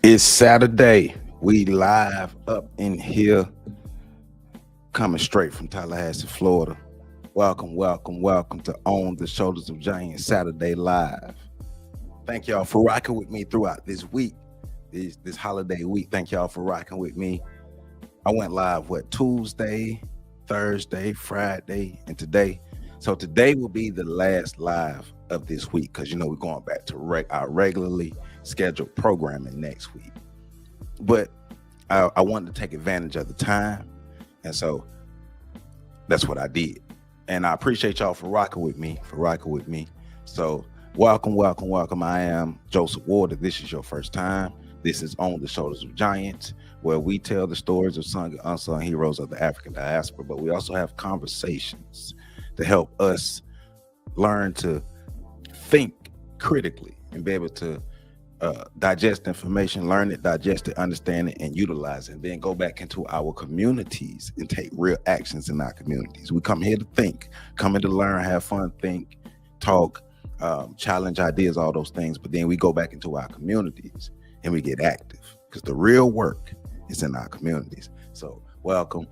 It's Saturday. We live up in here, coming straight from Tallahassee, Florida. Welcome to On the Shoulders of Giants Saturday Live. Thank y'all for rocking with me throughout this week, this holiday week. Thank y'all for rocking with me. I went live, Tuesday, Thursday, Friday, and today. So today will be the last live of this week because, we're going back to our regularly scheduled programming next week. But I wanted to take advantage of the time, and so that's what I did. And I appreciate y'all for rocking with me, So welcome. I am Joseph Ward. If this is your first time, this is On the Shoulders of Giants, where we tell the stories of sung and unsung heroes of the African diaspora, but we also have conversations to help us learn to think critically and be able to digest information, learn it, digest it, understand it, and utilize it, and then go back into our communities and take real actions in our communities. We come here to think, come here to learn, have fun, think, talk, challenge ideas, all those things, but then we go back into our communities and we get active because the real work is in our communities. So welcome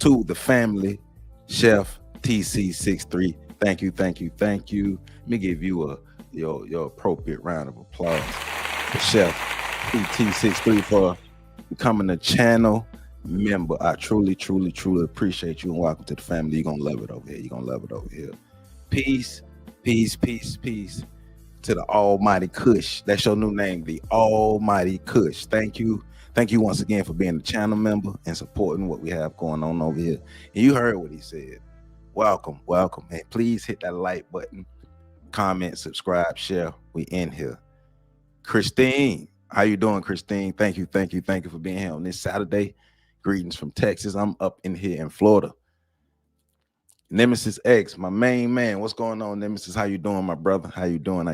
to the family, Chef TC63. Thank you. Let me give you your appropriate round of applause for Chef TC63 for becoming a channel member. I truly appreciate you, and welcome to the family. You're gonna love it over here. Peace to the Almighty Kush. That's your new name, the Almighty Kush. Thank you once again for being a channel member and supporting what we have going on over here. And you heard what he said. Welcome, and please hit that like button, comment, subscribe, share. We in here. Christine, how you doing, Christine? Thank you for being here on this Saturday. Greetings from Texas. I'm up in here in Florida. Nemesis X, my main man. What's going on, Nemesis? How you doing, my brother? How you doing?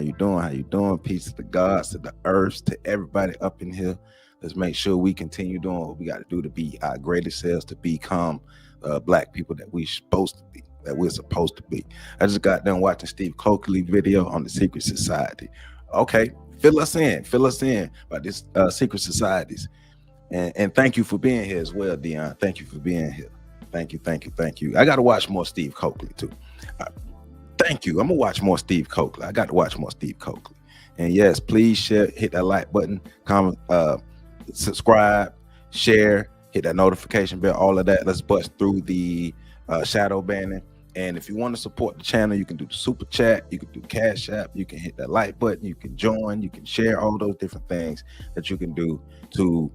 Peace to the gods, to the earths, to everybody up in here. Let's make sure we continue doing what we got to do to be our greatest selves, to become black people that we're supposed to be. I just got done watching Steve Coakley video on the secret society. Okay, fill us in about this secret societies. And thank you for being here as well, Dion. Thank you for being here. Thank you. I got to watch more Steve Coakley too. Thank you. I'm gonna watch more Steve Coakley. I got to watch more Steve Coakley. And yes, please share, hit that like button, comment, subscribe, share, hit that notification bell, all of that. Let's bust through the shadow banning. And if you want to support the channel, you can do the super chat, you can do Cashapp, you can hit that like button, you can join, you can share, all those different things that you can do to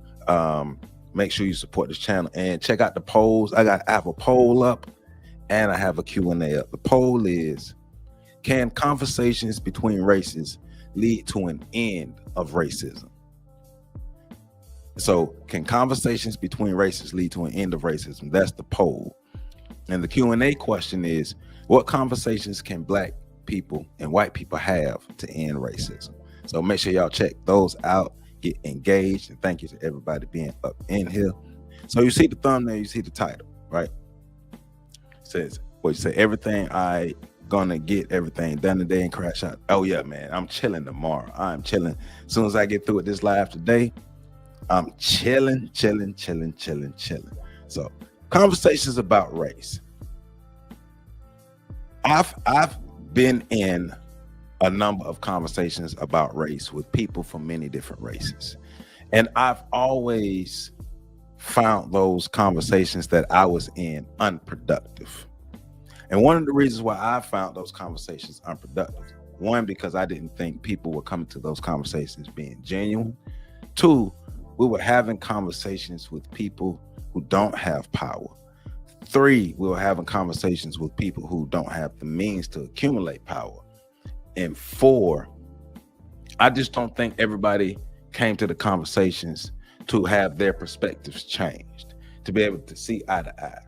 make sure you support this channel. And check out the polls. I have a poll up and I have a Q&A up. The poll is, can conversations between races lead to an end of racism? So can conversations between races lead to an end of racism? That's the poll. And the Q&A question is, what conversations can black people and white people have to end racism? So make sure y'all check those out, get engaged, and thank you to everybody being up in here. So you see the thumbnail, you see the title, right? It says, you say, everything I gonna get everything done today and crash out. Oh yeah, man, I'm chilling tomorrow. I'm chilling. As soon as I get through with this live today, I'm chilling. So conversations about race. I've been in a number of conversations about race with people from many different races. And I've always found those conversations that I was in unproductive. And one of the reasons why I found those conversations unproductive, one, because I didn't think people were coming to those conversations being genuine. Two, we were having conversations with people who don't have power. Three, we were having conversations with people who don't have the means to accumulate power. And four, I just don't think everybody came to the conversations to have their perspectives changed, to be able to see eye to eye,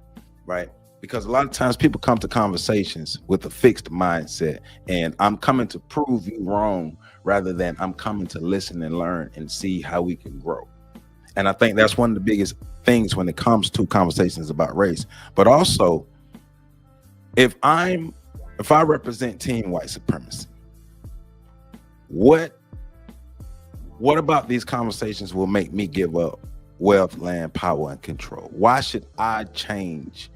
right? Because a lot of times people come to conversations with a fixed mindset, and I'm coming to prove you wrong rather than I'm coming to listen and learn and see how we can grow. And I think that's one of the biggest things when it comes to conversations about race. But also, if I represent team white supremacy, What about these conversations will make me give up wealth, land, power, and control? Why should I change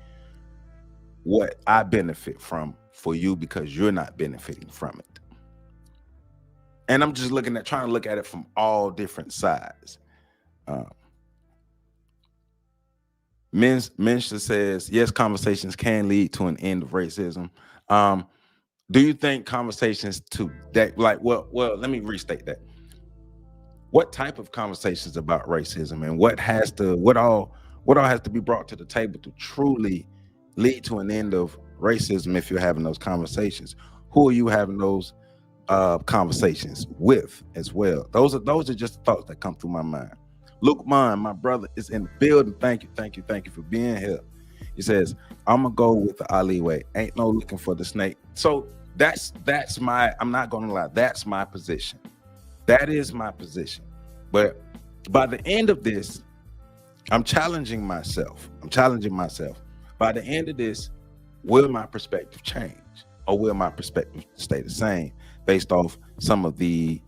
what I benefit from for you because you're not benefiting from it? And I'm just trying to look at it from all different sides. Minsha says, yes, conversations can lead to an end of racism. Do you think conversations to that, like, well, let me restate that. What type of conversations about racism, and what all has to be brought to the table to truly lead to an end of racism? If you're having those conversations, who are you having those conversations with as well? Those are just thoughts that come through my mind. Luke Mon, my brother, is in the building. Thank you for being here. He says, I'm gonna go with the Ali way. Ain't no looking for the snake. So that's my, I'm not gonna lie, that's my position. That is my position. But by the end of this, I'm challenging myself. By the end of this, will my perspective change, or will my perspective stay the same based off some of the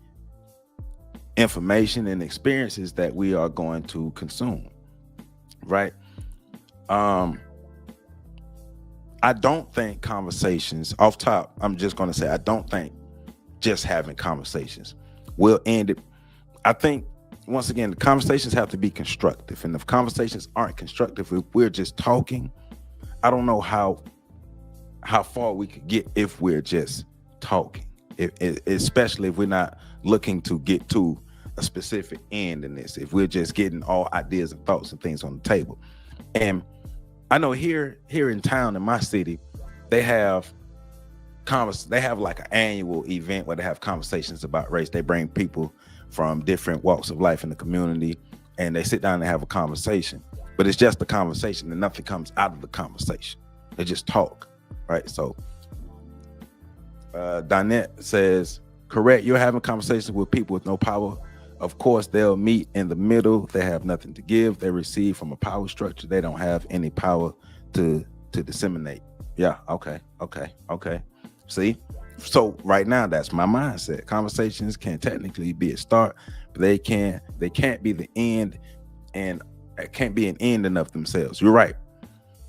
information and experiences that we are going to consume, right? I don't think conversations off top, I'm just going to say, I don't think just having conversations will end it. I think, once again, the conversations have to be constructive. And if conversations aren't constructive, if we're just talking, I don't know how far we could get if we're just talking, especially if we're not looking to get to a specific end in this, if we're just getting all ideas and thoughts and things on the table. And I know here in town, in my city, they have like an annual event where they have conversations about race. They bring people from different walks of life in the community, and they sit down and have a conversation. But it's just a conversation, and nothing comes out of the conversation. They just talk, right? So Donette says, correct, you're having conversations with people with no power. Of course, they'll meet in the middle. They have nothing to give. They receive from a power structure. They don't have any power to disseminate. Yeah, okay. See? So right now, that's my mindset. Conversations can technically be a start, but they can't be the end, and it can't be an end in of themselves. You're right.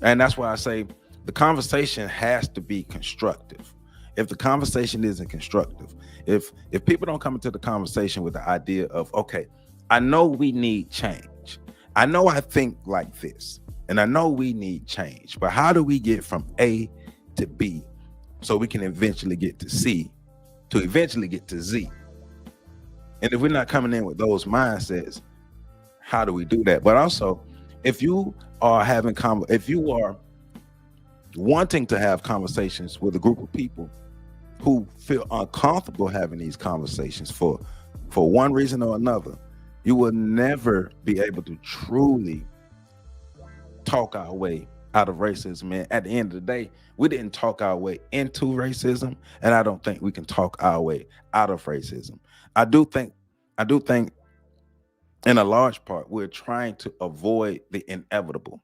And that's why I say the conversation has to be constructive. If the conversation isn't constructive, if people don't come into the conversation with the idea of, okay, I know we need change. I know I think like this, and I know we need change, but how do we get from A to B so we can eventually get to C, to eventually get to Z? And if we're not coming in with those mindsets, how do we do that? But also, if you are wanting to have conversations with a group of people who feel uncomfortable having these conversations for one reason or another, you will never be able to truly talk our way out of racism. And at the end of the day, we didn't talk our way into racism, and I don't think we can talk our way out of racism. I do think in a large part, we're trying to avoid the inevitable.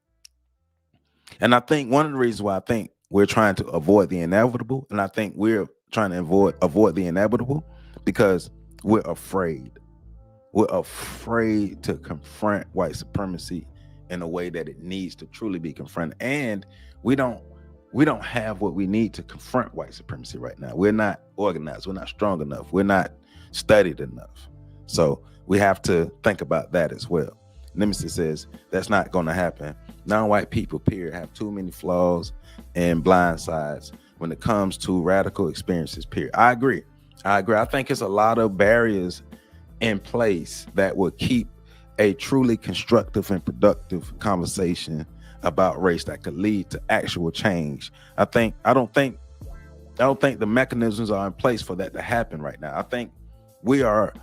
And I think one of the reasons why I think we're trying to avoid the inevitable, and I think we're trying to avoid the inevitable because we're afraid. We're afraid to confront white supremacy in a way that it needs to truly be confronted. And we don't have what we need to confront white supremacy right now. We're not organized. We're not strong enough. We're not studied enough. So we have to think about that as well. Nemesis says that's not going to happen. Non-white people, period, have too many flaws and blind sides when it comes to radical experiences, period. I agree. I think it's a lot of barriers in place that will keep a truly constructive and productive conversation about race that could lead to actual change. I don't think the mechanisms are in place for that to happen right now. I think we are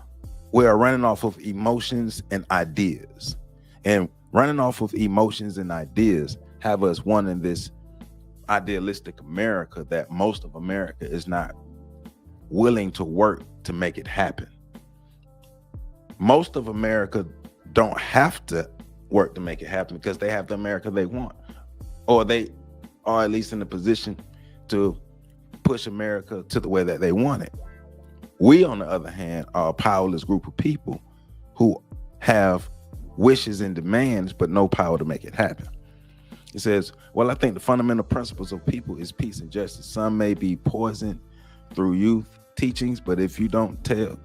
running off of emotions and ideas, and running off of emotions and ideas have us wanting this idealistic America that most of America is not willing to work to make it happen. Most of America don't have to work to make it happen because they have the America they want, or they are at least in a position to push America to the way that they want it. We, on the other hand, are a powerless group of people who have wishes and demands, but no power to make it happen. It says, well, I think the fundamental principles of people is peace and justice. Some may be poisoned through youth teachings, but if you don't tell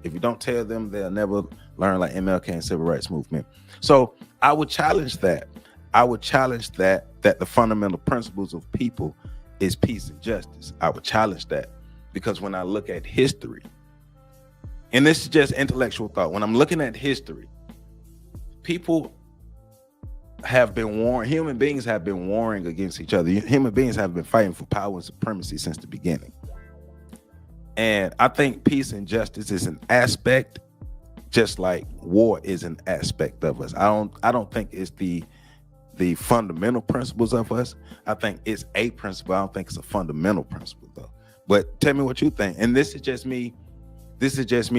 them, they'll never learn, like MLK and civil rights movement. So I would challenge that. That the fundamental principles of people is peace and justice. I would challenge that, because when I look at history, and this is just intellectual thought, when I'm looking at history, people have been warring, human beings have been warring against each other. Human beings have been fighting for power and supremacy since the beginning. And I think peace and justice is an aspect, just like war is an aspect of us. I don't think it's the fundamental principles of us. I think it's a principle. I don't think it's a fundamental principle though. But tell me what you think. And this is just me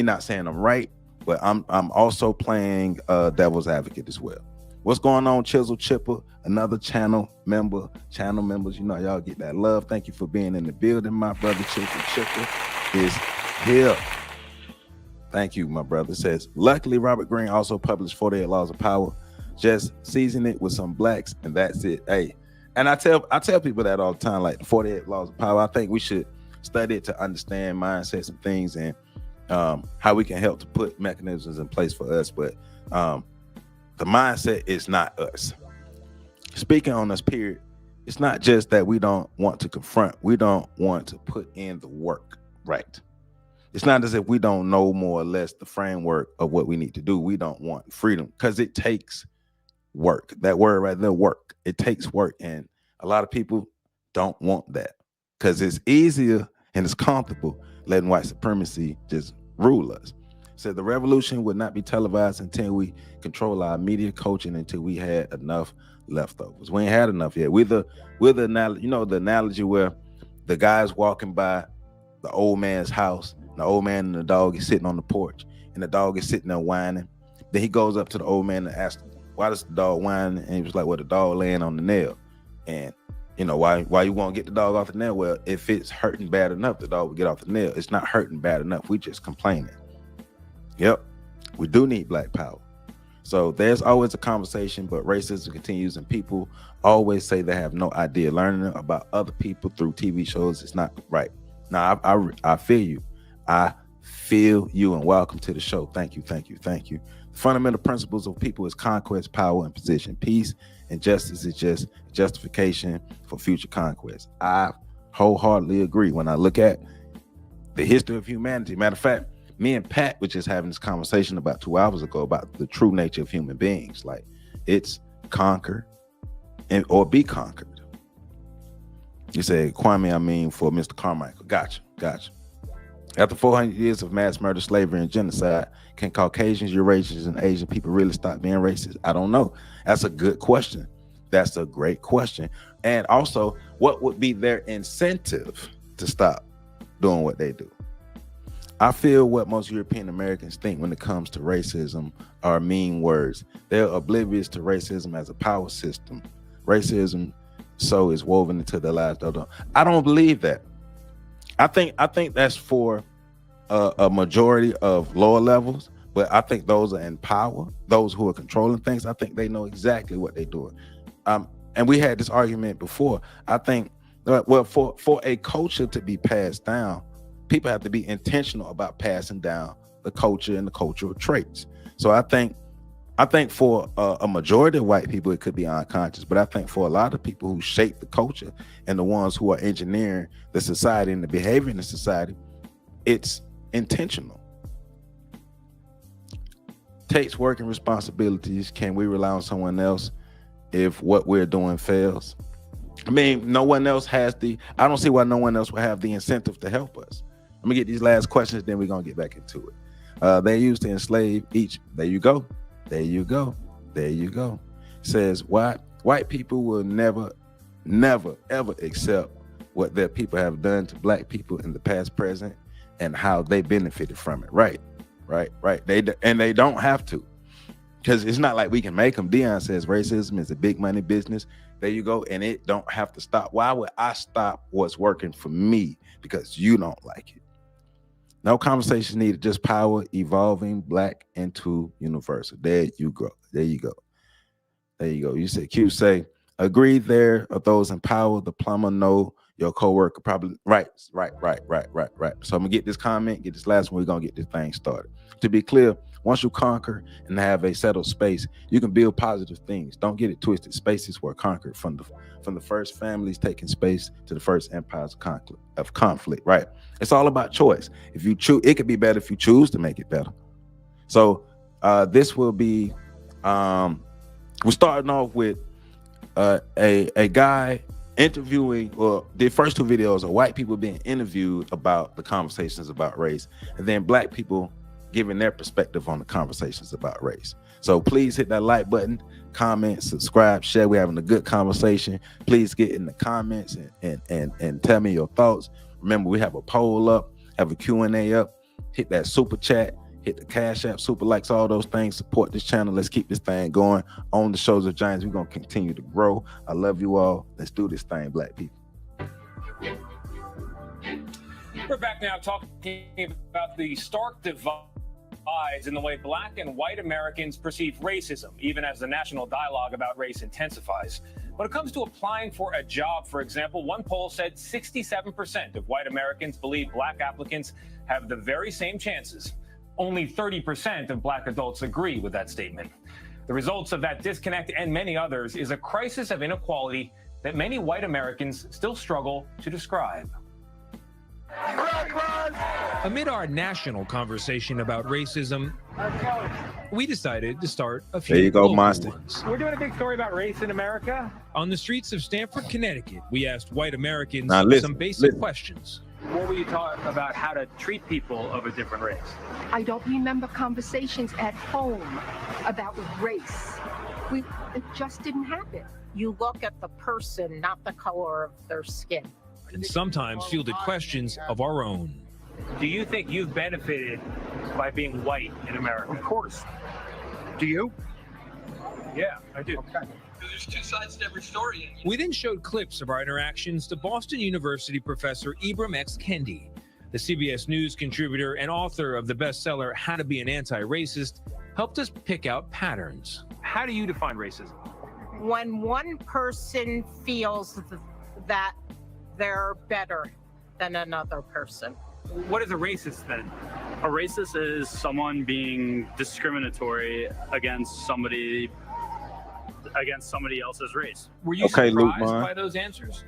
not saying I'm right, but I'm also playing devil's advocate as well. What's going on, Chisel Chipper? Another channel members, you know, y'all get that love. Thank you for being in the building. My brother Chisel Chipper is here. Thank you, my brother. It says, luckily, Robert Greene also published 48 Laws of Power. Just season it with some blacks, and that's it. Hey, and I tell people that all the time, like the 48 Laws of Power. I think we should study it to understand mindsets and things, and how we can help to put mechanisms in place for us. But the mindset is not us. Speaking on this period, it's not just that we don't want to confront, we don't want to put in the work, right? It's not as if we don't know more or less the framework of what we need to do. We don't want freedom, because it takes work. That word right there, work. It takes work. And a lot of people don't want that, because it's easier and it's comfortable letting white supremacy just rule us. Said the revolution would not be televised until we control our media coaching, until we had enough leftovers. We ain't had enough yet. We're the analogy, you know, the analogy where the guy's walking by the old man's house, and the old man and the dog is sitting on the porch, and the dog is sitting there whining. Then he goes up to the old man and asks, why does the dog whine? And he was like, well, the dog laying on the nail. And you know, why you want to get the dog off the nail? Well, if it's hurting bad enough, the dog will get off the nail. It's not hurting bad enough. We just complaining. Yep, we do need black power. So there's always a conversation, but racism continues, and people always say they have no idea. Learning about other people through TV shows is not right. Now, I feel you. I feel you, and welcome to the show. Thank you. The fundamental principles of people is conquest, power, and position. Peace and justice is just justification for future conquest. I wholeheartedly agree. When I look at the history of humanity, matter of fact, me and Pat were just having this conversation about 2 hours ago about the true nature of human beings. Like, it's conquer or be conquered. You say, Kwame, I mean for Mr. Carmichael. Gotcha. After 400 years of mass murder, slavery, and genocide, can Caucasians, Eurasians, and Asian people really stop being racist? I don't know. That's a good question. That's a great question. And also, what would be their incentive to stop doing what they do? I feel what most European Americans think when it comes to racism are mean words. They're oblivious to racism as a power system. Racism is woven into their lives. I don't believe that. I think that's for a majority of lower levels, but I think those are in power, those who are controlling things. I think they know exactly what they're doing. And we had this argument before. I think, well, for a culture to be passed down, people have to be intentional about passing down the culture and the cultural traits. So I think for a majority of white people, it could be unconscious, but I think for a lot of people who shape the culture and the ones who are engineering the society and the behavior in the society, it's intentional. Takes work and responsibilities. Can we rely on someone else if what we're doing fails? I mean, no one else has I don't see why no one else will have the incentive to help us. Let me get these last questions, then we're going to get back into it. They used to enslave each. There you go. Says, white people will never, ever accept what their people have done to black people in the past, present, and how they benefited from it. Right. They don't have to, because it's not like we can make them. Dion says racism is a big money business. There you go. And it don't have to stop. Why would I stop what's working for me because you don't like it? No conversation needed, just power evolving black into universal. There you go. There you go. There you go. You said Q say, agree there are those in power. The plumber know your coworker probably right. So I'm gonna get this comment, get this last one. We're gonna get this thing started. To be clear, once you conquer and have a settled space, you can build positive things. Don't get it twisted. Spaces were conquered from the first families taking space to the first empires of conflict. Right. It's all about choice. If you choose, it could be better if you choose to make it better. So this will be we're starting off with a guy interviewing, well, the first two videos are white people being interviewed about the conversations about race, and then black people giving their perspective on the conversations about race. So please hit that like button, comment, subscribe, share. We're having a good conversation. Please get in the comments and tell me your thoughts. Remember, we have a poll up, have a Q&A up. Hit that super chat, hit the Cash App, super likes, all those things. Support this channel. Let's keep this thing going. On the Shoulders of Giants, we're going to continue to grow. I love you all. Let's do this thing, black people. We're back now talking about the stark divides in the way black and white Americans perceive racism, even as the national dialogue about race intensifies. When it comes to applying for a job, for example, one poll said 67% of white Americans believe black applicants have the very same chances. Only 30% of black adults agree with that statement. The results of that disconnect and many others is a crisis of inequality that many white Americans still struggle to describe. Amid our national conversation about racism, we decided to start a few There you go, local Monster. ones. We're doing a big story about race in America. On the streets of Stamford, Connecticut, we asked white Americans Now listen, some basic questions. What were you taught about how to treat people of a different race? I don't remember conversations at home about race. It just didn't happen. You look at the person, not the color of their skin. And sometimes fielded questions of our own. Do you think you've benefited by being white in America? Of course. Do you? Yeah, I do. Okay. There's two sides to every story. We then showed clips of our interactions to Boston University professor Ibram X. Kendi. The CBS News contributor and author of the bestseller How to Be an Anti-Racist helped us pick out patterns. How do you define racism? When one person feels that they're better than another person. What is a racist then? A racist is someone being discriminatory against somebody else's race. Were you Okay, Luke, surprised man. by those answers?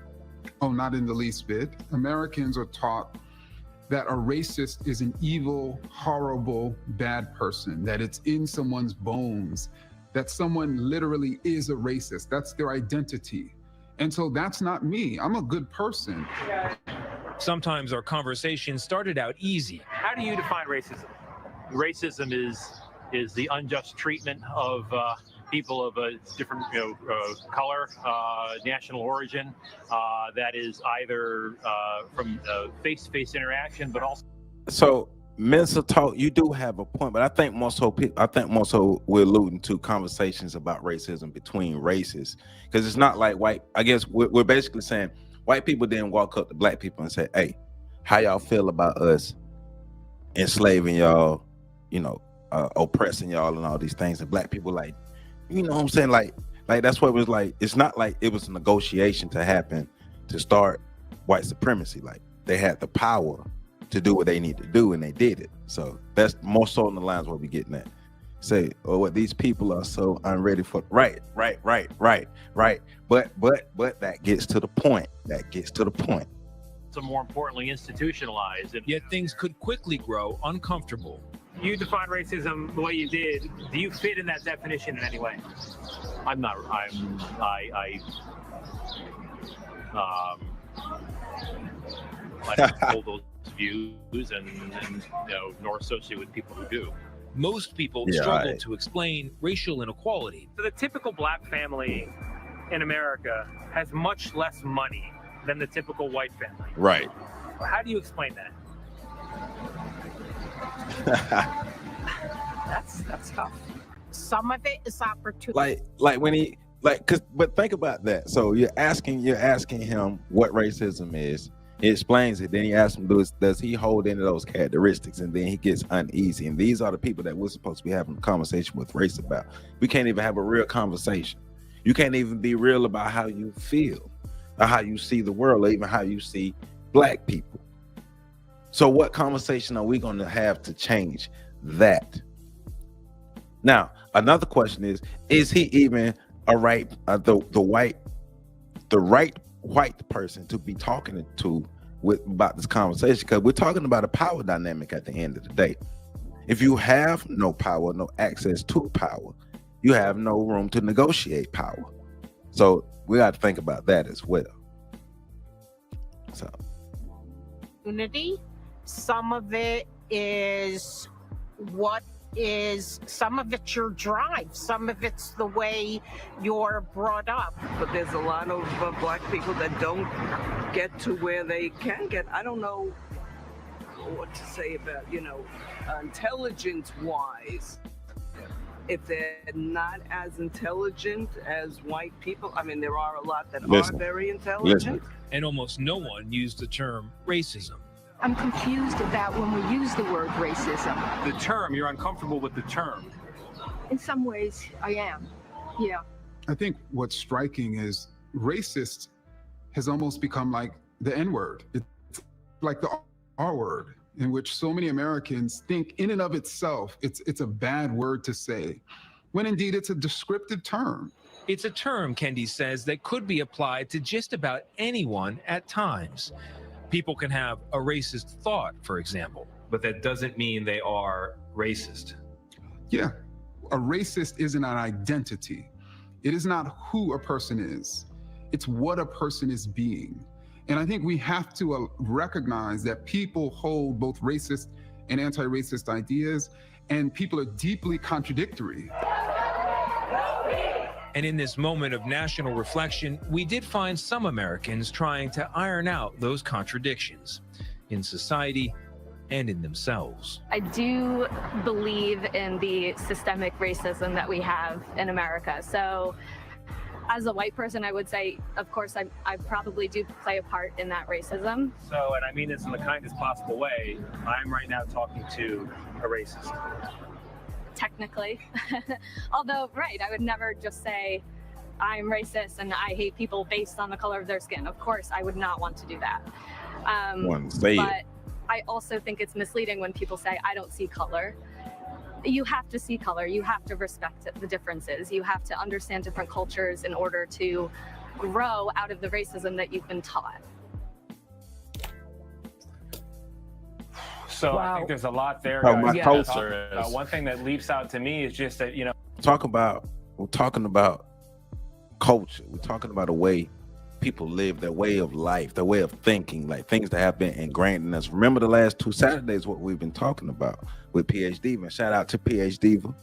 Oh, not in the least bit. Americans are taught that a racist is an evil, horrible, bad person, that it's in someone's bones, that someone literally is a racist. That's their identity. And so that's not me. I'm a good person. Sometimes our conversation started out easy. How do you define racism? Racism is the unjust treatment of people of a different color, national origin, that is either from face-to-face interaction, but also. So mental talk, you do have a point, but I think more so we're alluding to conversations about racism between races, because it's not like white. I guess we're basically saying white people didn't walk up to black people and say, "Hey, how y'all feel about us enslaving y'all, oppressing y'all and all these things?" And black people like, you know what I'm saying? Like that's what it was like. It's not like it was a negotiation to happen to start white supremacy. Like they had the power to do what they need to do, and they did it. So that's more so in the lines what we're getting at. Say, oh, what these people are so unready for. Right. But that gets to the point. So more importantly, institutionalized. And Yet things could quickly grow uncomfortable. You define racism the way you did. Do you fit in that definition in any way? I don't hold those views and nor associate with people who do. Most people Yeah, struggle right. to explain racial inequality. So the typical black family in America has much less money than the typical white family. Right. How do you explain that? That's tough. Some of it is opportunity. like when he but think about that. So you're asking him what racism is, He explains it. Then he asks him, does he hold any of those characteristics? And then he gets uneasy. And these are the people that we're supposed to be having a conversation with race about. We can't even have a real conversation. You can't even be real about how you feel or how you see the world or even how you see black people. So what conversation are we going to have to change that? Now, another question is he even the right white person to be talking to about this conversation? Because we're talking about a power dynamic at the end of the day. If you have no power, no access to power, you have no room to negotiate power. So we got to think about that as well. So Unity, some of it is some of it's your drive, some of it's the way you're brought up. But there's a lot of black people that don't get to where they can get. I don't know what to say about, intelligence wise. If they're not as intelligent as white people, I mean, there are a lot that are very intelligent. And almost no one used the term racism. I'm confused about when we use the word racism. The term, you're uncomfortable with the term. In some ways, I am. Yeah. I think what's striking is racist has almost become like the N-word. It's like the R word, in which so many Americans think in and of itself, it's a bad word to say, when indeed it's a descriptive term. It's a term, Kendi says, that could be applied to just about anyone at times. People can have a racist thought, for example. But that doesn't mean they are racist. Yeah, a racist isn't an identity. It is not who a person is. It's what a person is being. And I think we have to recognize that people hold both racist and anti-racist ideas, and people are deeply contradictory. And in this moment of national reflection, we did find some Americans trying to iron out those contradictions in society and in themselves. I do believe in the systemic racism that we have in America. So as a white person, I would say, of course, I probably do play a part in that racism. So, and I mean this in the kindest possible way, I'm right now talking to a racist. Technically. Although, right, I would never just say I'm racist and I hate people based on the color of their skin. Of course, I would not want to do that. But I also think it's misleading when people say, I don't see color. You have to see color. You have to respect the differences. You have to understand different cultures in order to grow out of the racism that you've been taught. So I think there's a lot there. One thing that leaps out to me is just that, we're talking about culture. We're talking about the way people live, their way of life, their way of thinking, like things that have been ingrained in us. Remember the last 2 Saturdays, what we've been talking about with PH Diva, and shout out to PH Diva.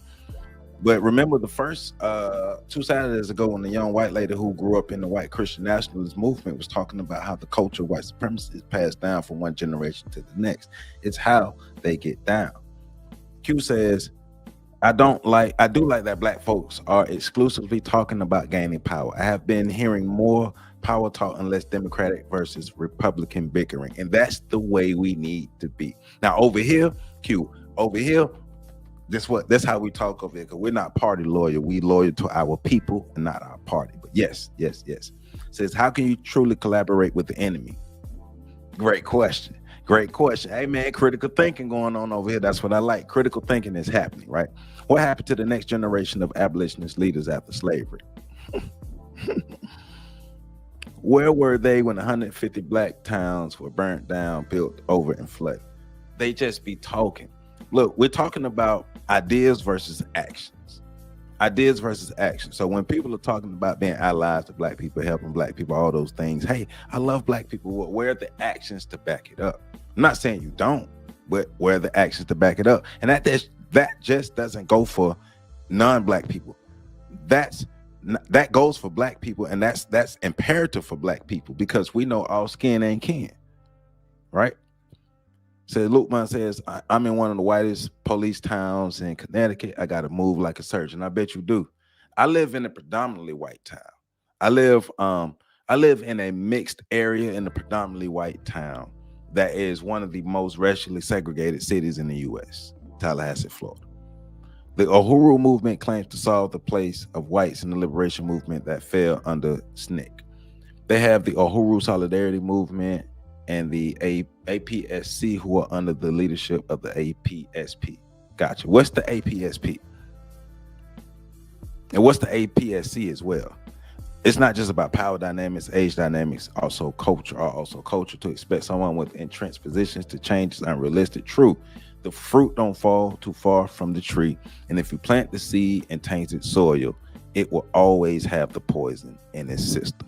But remember the first 2 Saturdays ago when the young white lady who grew up in the white Christian nationalist movement was talking about how the culture of white supremacy is passed down from one generation to the next. It's how they get down. Q says, I do like that black folks are exclusively talking about gaining power. I have been hearing more power talk and less Democratic versus Republican bickering. And that's the way we need to be. Now over here, Q, over here, that's how we talk over here, because we're not party loyal. We loyal to our people and not our party. But yes. Says, how can you truly collaborate with the enemy? Great question. Hey man, critical thinking going on over here. That's what I like. Critical thinking is happening, right? What happened to the next generation of abolitionist leaders after slavery? Where were they when 150 black towns were burnt down, built over, and flooded? They just be talking. Look, we're talking about ideas versus actions. So when people are talking about being allies to black people, helping black people, all those things, hey, I love black people. Well, where are the actions to back it up? I'm not saying you don't, but where are the actions to back it up? And that just doesn't go for non-black people. That goes for black people, and that's imperative for black people, because we know all skin ain't kin, right? So Lukeman says, I'm in one of the whitest police towns in Connecticut. I got to move like a surgeon. I bet you do. I live in a predominantly white town. I live I live in a mixed area in a predominantly white town that is one of the most racially segregated cities in the U.S., Tallahassee, Florida. The Uhuru movement claims to solve the place of whites in the liberation movement that fell under SNCC. They have the Uhuru Solidarity Movement and the APSC, who are under the leadership of the APSP. Gotcha. What's the APSP? And what's the APSC as well? It's not just about power dynamics, age dynamics, also culture, to expect someone with entrenched positions to change is unrealistic. True, the fruit don't fall too far from the tree, and if you plant the seed in tainted soil, it will always have the poison in its system.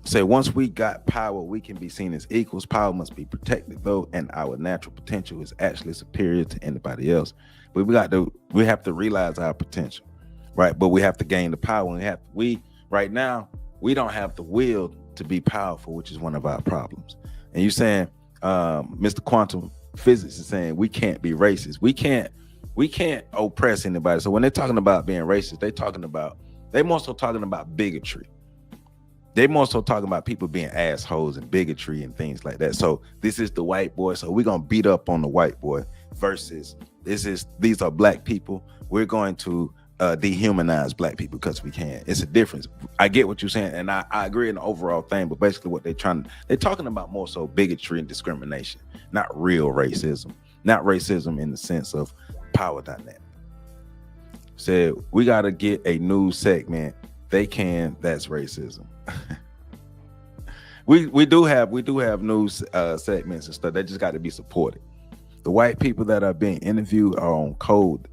So once we got power, we can be seen as equals. Power must be protected though, and our natural potential is actually superior to anybody else. But we have to realize our potential. Right, but we have to gain the power. Right now we don't have the will to be powerful, which is one of our problems. And you're saying, Mr. Quantum Physics is saying we can't be racist. We can't oppress anybody. So when they're talking about being racist, they more so talking about bigotry. They more so talking about people being assholes and bigotry and things like that. So this is the white boy. So we're gonna beat up on the white boy versus these are black people. We're going to dehumanize black people because we can. It's a difference. I get what you're saying, and I agree in the overall thing, but basically what they're talking about more so bigotry and discrimination, not real racism, not racism in the sense of power dynamic. Said we got to get a news segment. They can. That's racism. we do have news segments and stuff. They just got to be supported. The white people that are being interviewed are on code.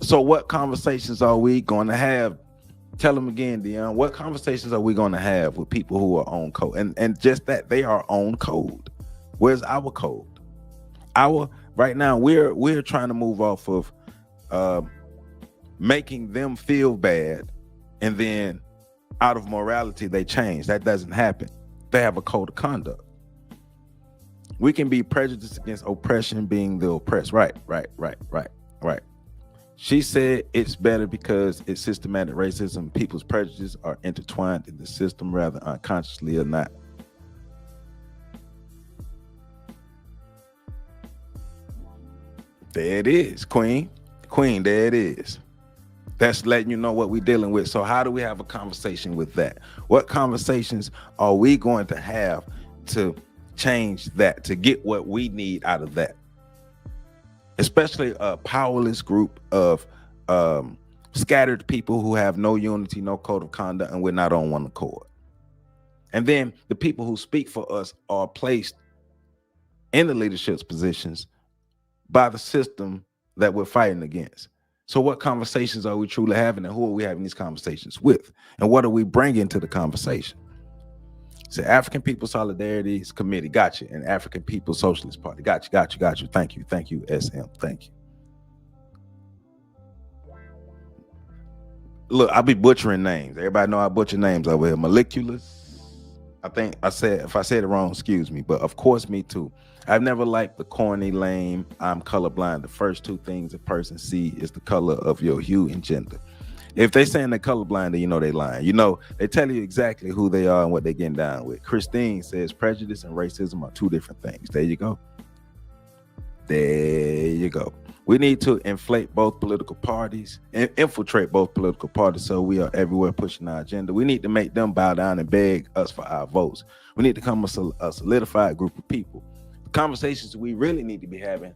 So what conversations are we going to have? Tell them again, Dion. What conversations are we going to have with people who are on code? And just that, they are on code. Where's our code? Right now, we're trying to move off of making them feel bad, and then out of morality, they change. That doesn't happen. They have a code of conduct. We can be prejudiced against oppression, being the oppressed. Right. She said it's better because it's systematic racism. People's prejudices are intertwined in the system, rather unconsciously or not. There it is, Queen. There it is. That's letting you know what we're dealing with. So how do we have a conversation with that? What conversations are we going to have to change that, to get what we need out of that? Especially a powerless group of scattered people who have no unity, no code of conduct, and we're not on one accord. And then the people who speak for us are placed in the leadership positions by the system that we're fighting against. So what conversations are we truly having, and who are we having these conversations with? And what are we bringing to the conversation? So African People Solidarities Committee, got you. And African People Socialist Party, got you. Thank you, SM, thank you. Look, I'll be butchering names. Everybody know I butcher names over here. Moleculous. If I said it wrong, excuse me. But of course, me too. I've never liked the corny, lame, I'm colorblind. The first two things a person see is the color of your hue and gender. If they saying they're colorblind, then you know they lying. You know, they tell you exactly who they are and what they're getting down with. Christine says prejudice and racism are two different things. There you go. We need to inflate both political parties and infiltrate both political parties so we are everywhere pushing our agenda. We need to make them bow down and beg us for our votes. We need to become a solidified group of people. The conversations we really need to be having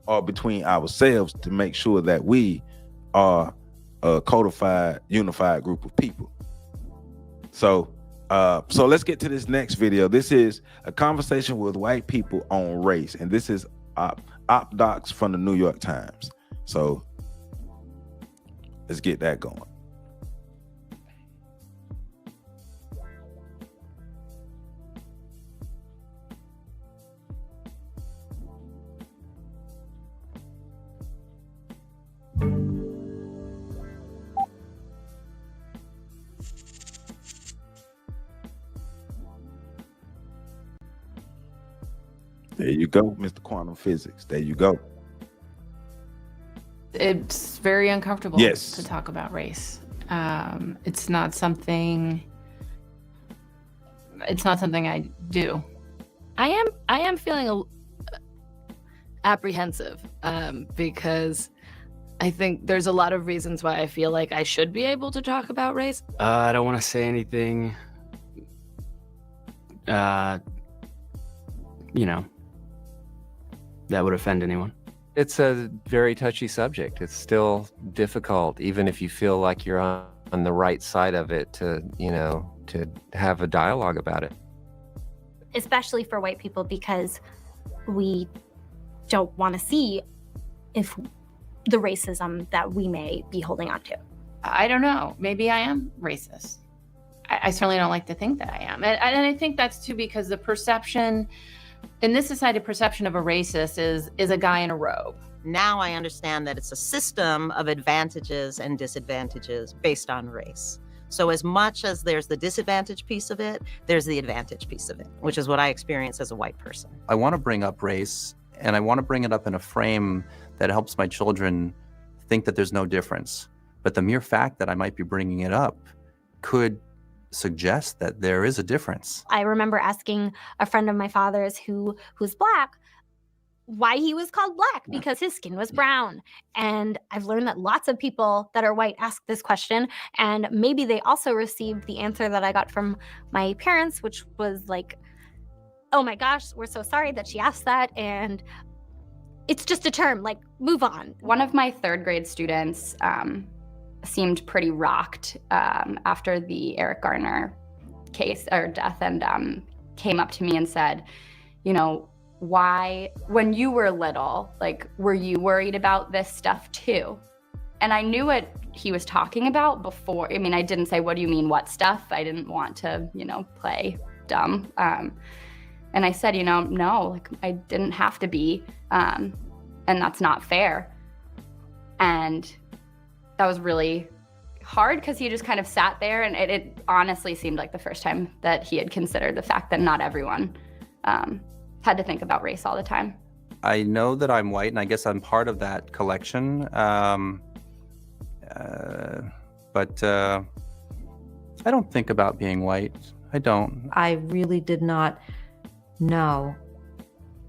are between ourselves to make sure that we are a codified, unified group of people. So let's get to this next video. This is a conversation with white people on race, and this is op docs from the New York Times. So let's get that going. There you go, Mr. Quantum Physics. There you go. It's very uncomfortable Yes. to talk about race. It's not something I do. I am feeling apprehensive because I think there's a lot of reasons why I feel like I should be able to talk about race. I don't want to say anything, that would offend anyone. It's a very touchy subject. It's still difficult, even if you feel like you're on the right side of it, to have a dialogue about it. Especially for white people, because we don't want to see if the racism that we may be holding on to. I don't know. Maybe I am racist. I certainly don't like to think that I am. And I think that's too because the perception, in this society, perception of a racist is a guy in a robe. Now I understand that it's a system of advantages and disadvantages based on race. So as much as there's the disadvantage piece of it, there's the advantage piece of it, which is what I experience as a white person. I want to bring up race, and I want to bring it up in a frame that helps my children think that there's no difference. But the mere fact that I might be bringing it up could suggest that there is a difference. I remember asking a friend of my father's who's Black why he was called Black, because his skin was brown. And I've learned that lots of people that are white ask this question, and maybe they also received the answer that I got from my parents, which was like, oh my gosh, we're so sorry that she asked that, and it's just a term, like, move on. One of my third grade students seemed pretty rocked after the Eric Garner case or death, and came up to me and said, why, when you were little, like, were you worried about this stuff too? And I knew what he was talking about before. I mean, I didn't say, what do you mean, what stuff? I didn't want to, play dumb. And I said, no, like, I didn't have to be, and that's not fair. And that was really hard because he just kind of sat there, and it honestly seemed like the first time that he had considered the fact that not everyone had to think about race all the time. I know that I'm white, and I guess I'm part of that collection. But I don't think about being white. I don't. I really did not know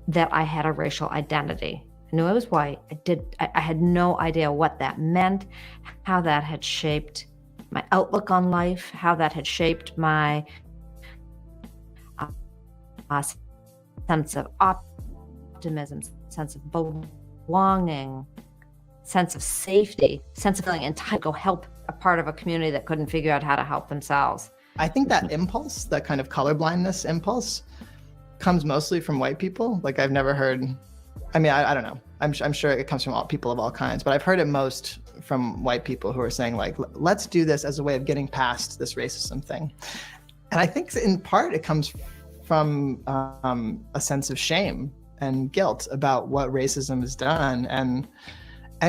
that I had a racial identity. I knew I was white. I had no idea what that meant, how that had shaped my outlook on life, how that had shaped my sense of optimism, sense of belonging, sense of safety, sense of feeling entitled to go help a part of a community that couldn't figure out how to help themselves. I think that impulse, that kind of colorblindness impulse, comes mostly from white people. Like, I've never heard, I mean, I don't know. I'm sure it comes from all people of all kinds, but I've heard it most from white people who are saying, like, let's do this as a way of getting past this racism thing. And I think in part it comes from a sense of shame and guilt about what racism has done, and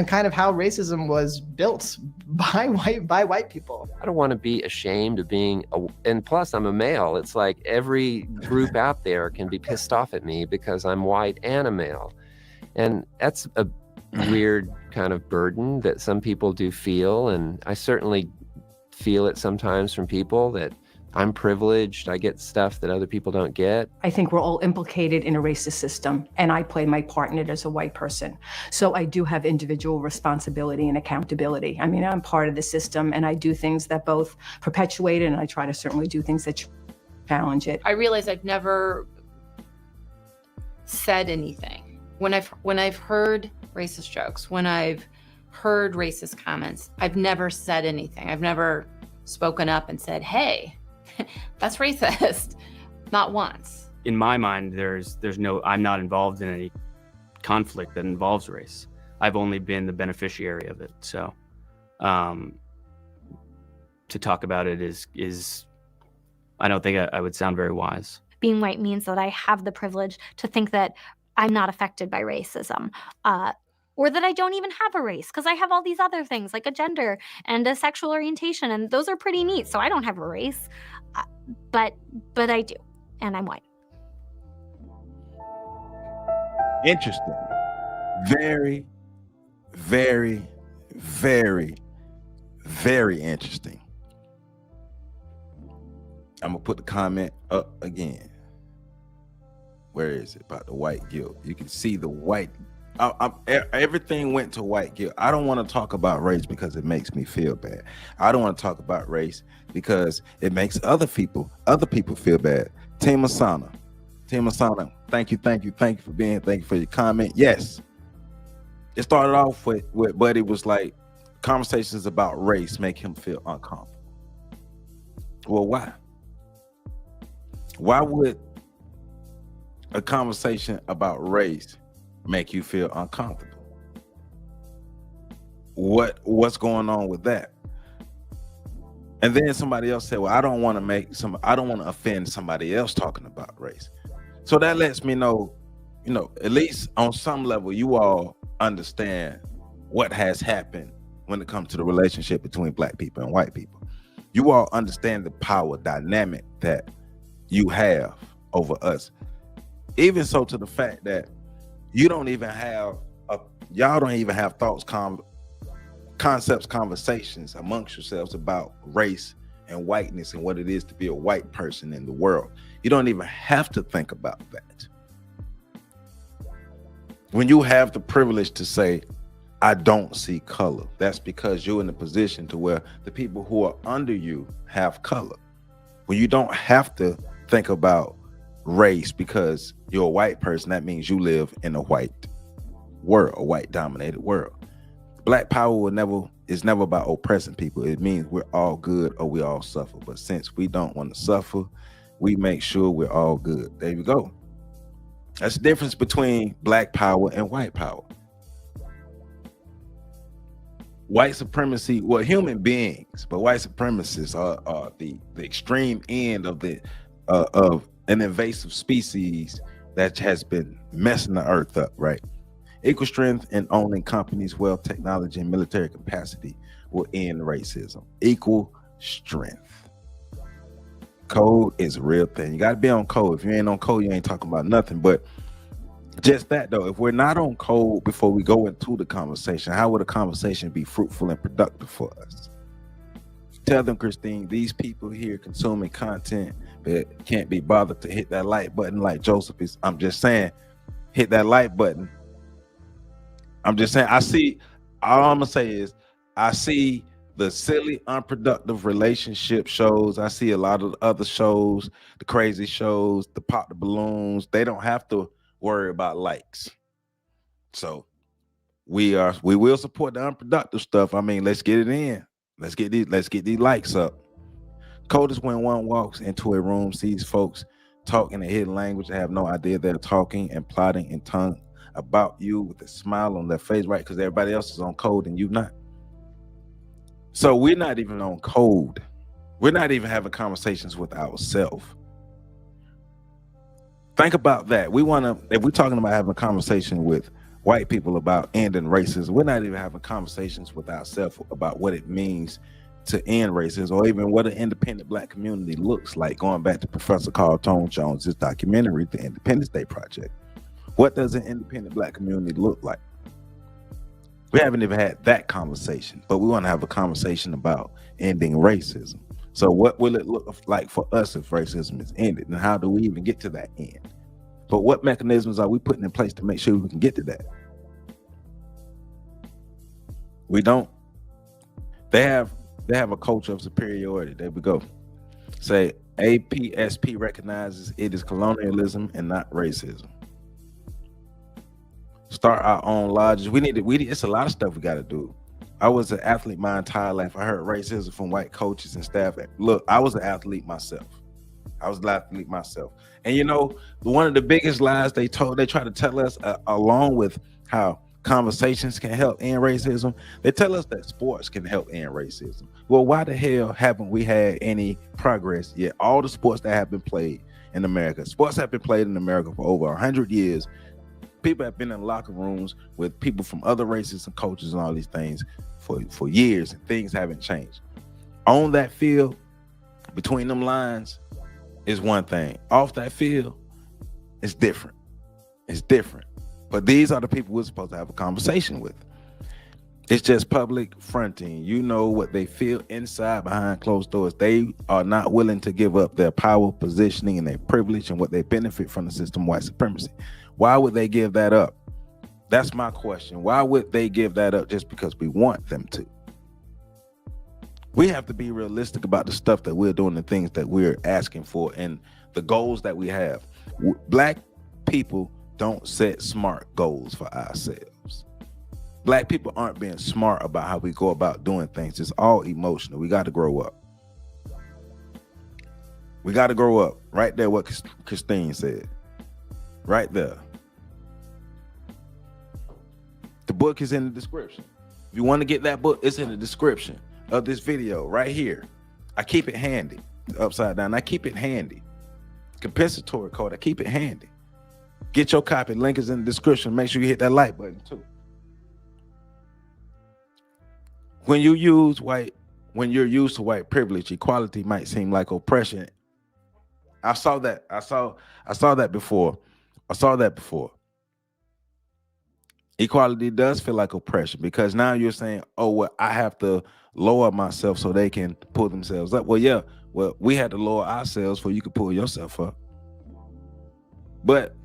kind of how racism was built by white people. I don't want to be ashamed of being, and plus I'm a male. It's like every group out there can be pissed off at me because I'm white and a male. And that's a weird kind of burden that some people do feel. And I certainly feel it sometimes from people that I'm privileged. I get stuff that other people don't get. I think we're all implicated in a racist system, and I play my part in it as a white person. So I do have individual responsibility and accountability. I mean, I'm part of the system, and I do things that both perpetuate it, and I try to certainly do things that challenge it. I realize I've never said anything. When I've heard racist jokes, when I've heard racist comments, I've never said anything. I've never spoken up and said, hey, that's racist. Not once. In my mind, I'm not involved in any conflict that involves race. I've only been the beneficiary of it. So to talk about it is I don't think I would sound very wise. Being white means that I have the privilege to think that I'm not affected by racism, or that I don't even have a race, because I have all these other things like a gender and a sexual orientation, and those are pretty neat. So I don't have a race, but I do, and I'm white. Interesting. Very, very, very, Very interesting. I'm gonna put the comment up again. Where is it? About the white guilt. You can see the white. Everything went to white guilt. I don't want to talk about race because it makes me feel bad. I don't want to talk about race because it makes other people feel bad. Team Asana, thank you for being. Thank you for your comment. Yes, it started off with Buddy was like, conversations about race make him feel uncomfortable. Well, why? Why would a conversation about race make you feel uncomfortable? What's going on with that? And then somebody else said, well, I don't want to offend somebody else talking about race. So that lets me know, at least on some level, you all understand what has happened when it comes to the relationship between black people and white people. You all understand the power dynamic that you have over us. Even so, to the fact that y'all don't even have thoughts, concepts, conversations amongst yourselves about race and whiteness and what it is to be a white person in the world. You don't even have to think about that. When you have the privilege to say, I don't see color, that's because you're in a position to where the people who are under you have color. When you don't have to think about race because you're a white person, that means you live in a white world, a white dominated world. Black power is never about oppressing people. It means we're all good or we all suffer. But since we don't want to suffer, we make sure we're all good. There you go. That's the difference between black power and white power. White supremacy, well, human beings, but white supremacists are the extreme end of an invasive species that has been messing the earth up, right? Equal strength in owning companies, wealth, technology, and military capacity will end racism. Equal strength. Code is a real thing. You got to be on code. If you ain't on code, you ain't talking about nothing. But just that, though, if we're not on code before we go into the conversation, how would a conversation be fruitful and productive for us? Tell them, Christine, these people here consuming content that can't be bothered to hit that like button like Joseph is. I'm just saying, hit that like button. I'm just saying, all I'm gonna say is, I see the silly, unproductive relationship shows. I see a lot of the other shows, the crazy shows, the pop the balloons. They don't have to worry about likes. So we will support the unproductive stuff. I mean, let's get it in. Let's get these likes up. Code is when one walks into a room, sees folks talking a hidden language, and have no idea they're talking and plotting in tongue about you with a smile on their face, right? Because everybody else is on code and you not. So we're not even on code. We're not even having conversations with ourselves. Think about that. If we're talking about having a conversation with white people about ending racism, we're not even having conversations with ourselves about what it means to end racism, or even what an independent black community looks like. Going back to Professor Carl Tone Jones' documentary, The Independence Day Project. What does an independent black community look like? We haven't even had that conversation, but we want to have a conversation about ending racism. So what will it look like for us if racism is ended? And how do we even get to that end? But what mechanisms are we putting in place to make sure we can get to that? We don't. They have a culture of superiority. There we go. Say APSP recognizes it is colonialism and not racism. Start our own lodges. It's a lot of stuff we got to do. I was an athlete my entire life. I heard racism from white coaches and staff. Look, I was an athlete myself. And one of the biggest lies they try to tell us, along with how conversations can help end racism, they tell us that sports can help end racism. Well, why the hell haven't we had any progress yet? All the sports that have been played in America, sports have been played in America for over 100 years. People have been in locker rooms with people from other races and cultures and all these things for years, and things haven't changed. On that field, between them lines, is one thing. Off that field, it's different. But these are the people we're supposed to have a conversation with. It's just public fronting. You know what they feel inside behind closed doors. They are not willing to give up their power, positioning, and their privilege and what they benefit from the system of white supremacy. Why would they give that up? That's my question. Why would they give that up just because we want them to? We have to be realistic about the stuff that we're doing, the things that we're asking for, and the goals that we have. Black people don't set smart goals for ourselves. Black people aren't being smart about how we go about doing things. It's all emotional. We got to grow up. We got to grow up. Right there, what Christine said. Right there. The book is in the description. If you want to get that book, it's in the description of this video right here. I keep it handy. Upside down. I keep it handy. Compensatory code. I keep it handy. Get your copy. Link is in the description. Make sure you hit that like button too. When you're used to white privilege, equality might seem like oppression. I saw that before. Equality does feel like oppression because now you're saying, oh, well, I have to lower myself so they can pull themselves up. Well, yeah, well, we had to lower ourselves so you could pull yourself up. But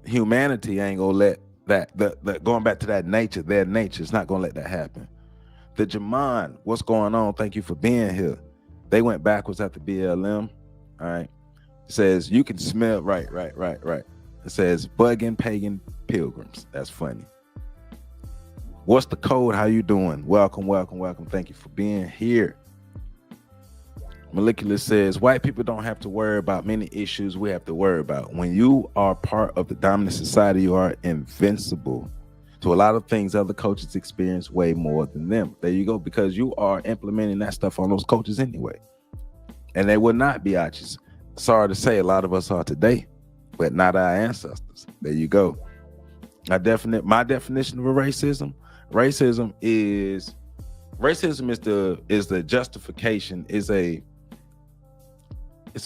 humanity ain't gonna let that going back to that nature, their nature is not gonna let that happen. The Jaman, what's going on? Thank you for being here. They went backwards at the BLM. All right. It says you can smell right. It says bugging pagan pilgrims. That's funny. What's the code? How you doing? Welcome. Thank you for being here. Molecular says white people don't have to worry about many issues we have to worry about. When you are part of the dominant society, you are invincible to a lot of things other coaches experience way more than them. There you go, because you are implementing that stuff on those coaches anyway. And they will not be arches. Sorry to say, a lot of us are today, but not our ancestors. There you go. My definition of a racism is the justification, it's a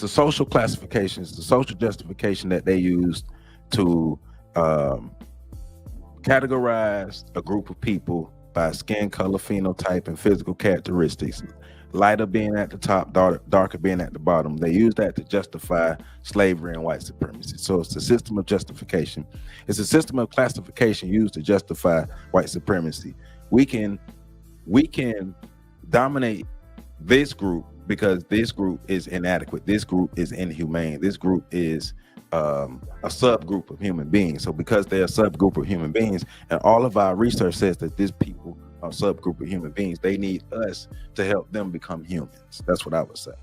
social classification. It's the social justification that they use to categorize a group of people by skin color, phenotype, and physical characteristics. Lighter being at the top, darker being at the bottom. They use that to justify slavery and white supremacy. So it's a system of justification. It's a system of classification used to justify white supremacy. We can dominate this group because this group is inadequate. This group is inhumane. This group is a subgroup of human beings. So because they're a subgroup of human beings, and all of our research says that these people are a subgroup of human beings, they need us to help them become humans. That's what I would say.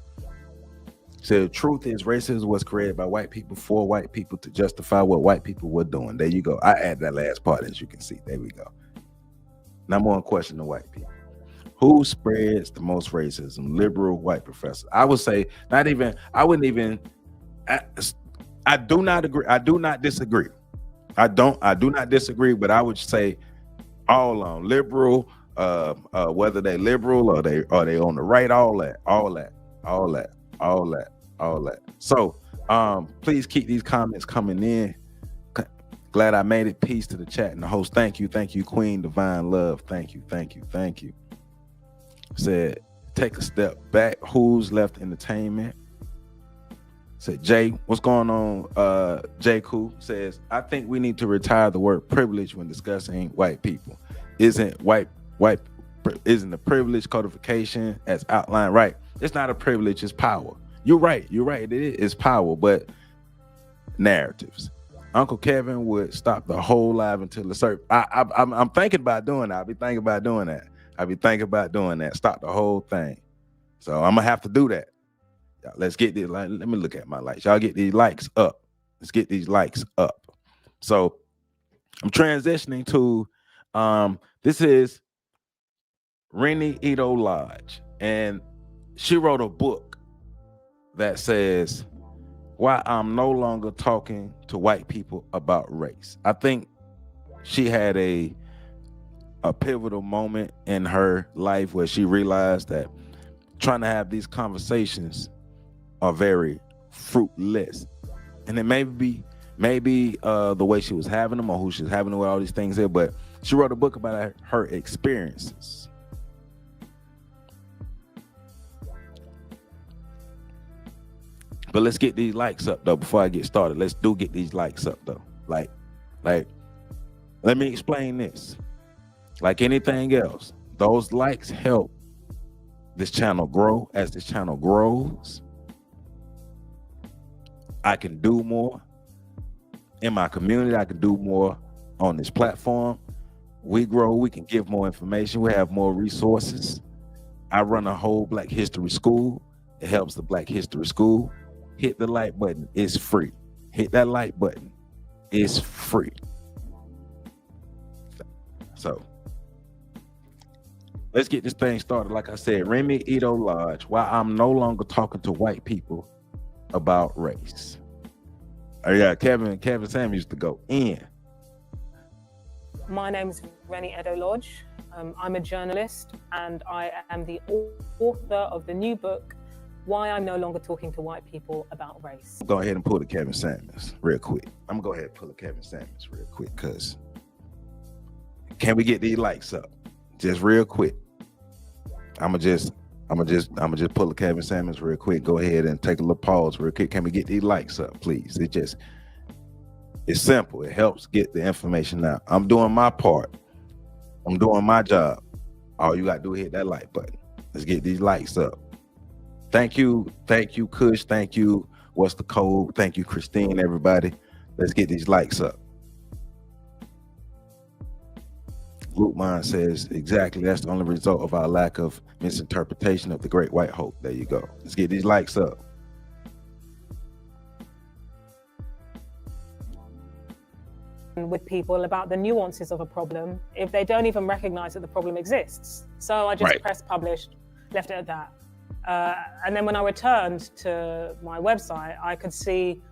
So the truth is, racism was created by white people for white people to justify what white people were doing. There you go. I add that last part, as you can see. There we go. Number one question to white people. Who spreads the most racism? Liberal white professor. I would say I do not agree. I do not disagree. I do not disagree, but I would say all on liberal, whether they liberal or they on the right, all that. So please keep these comments coming in. Glad I made it. Peace to the chat and the host. Thank you, Queen Divine Love. Thank you. Said, take a step back. Who's left entertainment? Said Jay, what's going on? Jay Koo says, I think we need to retire the word privilege when discussing white people. Isn't the privilege codification as outlined right? It's not a privilege, it's power. You're right. It is power, but narratives. Uncle Kevin would stop the whole live until the certain. I'm thinking about doing that. I'll be thinking about doing that. Stop the whole thing. So I'm gonna have to do that. Let's get these. Let me look at my likes. Y'all get these likes up. Let's get these likes up. So I'm transitioning to this is Renee Ito Lodge, and she wrote a book that says why I'm no longer talking to white people about race. I think she had a pivotal moment in her life where she realized that trying to have these conversations are very fruitless. And it may be maybe the way she was having them or who she was having them with, all these things there, but she wrote a book about her experiences. But let's get these likes up though before I get started. Let's get these likes up though. Like, let me explain this. Like anything else, those likes help this channel grow. As this channel grows, I can do more in my community. I can do more on this platform. We grow, we can give more information. We have more resources. I run a whole Black History School. It helps the Black History School. Hit the like button, it's free. Hit that like button, it's free. So let's get this thing started. Like I said, Remy Ito Lodge, why I'm no longer talking to white people about race. Oh yeah, Kevin Sam used to go in. My name is Remy Ito Lodge. I'm a journalist and I am the author of the new book, Why I'm No Longer Talking to White People About Race. Go ahead and pull the Kevin Samuels real quick. I'm gonna go ahead and pull the Kevin Samuels real quick, cause can we get these likes up? Just real quick. I'm gonna just pull the Kevin Samuels real quick. Go ahead and take a little pause real quick. Can we get these likes up, please? It's simple. It helps get the information out. I'm doing my part. I'm doing my job. All you gotta do is hit that like button. Let's get these likes up. Thank you, Kush. Thank you. What's the code? Thank you, Christine, everybody. Let's get these likes up. Gutman says, exactly, that's the only result of our lack of misinterpretation of the Great White Hope. There you go. Let's get these likes up. With people about the nuances of a problem if they don't even recognize that the problem exists. So I just pressed publish, left it at that. And then when I returned to my website, I could see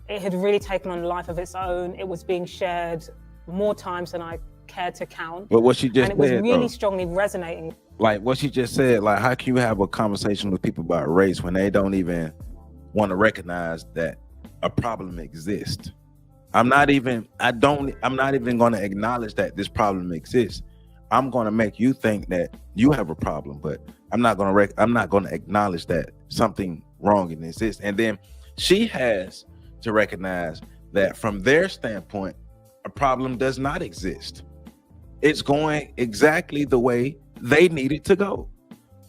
it had really taken on a life of its own. It was being shared more times than I cared to count. But what she just and it was said, really though, strongly resonating. like what she just said, like how can you have a conversation with people about race when they don't even want to recognize that a problem exists? I'm not even going to acknowledge that this problem exists. I'm going to make you think that you have a problem, but I'm not going to acknowledge that something wrong exists. And then she has to recognize that from their standpoint, a problem does not exist. It's going exactly the way they need it to go.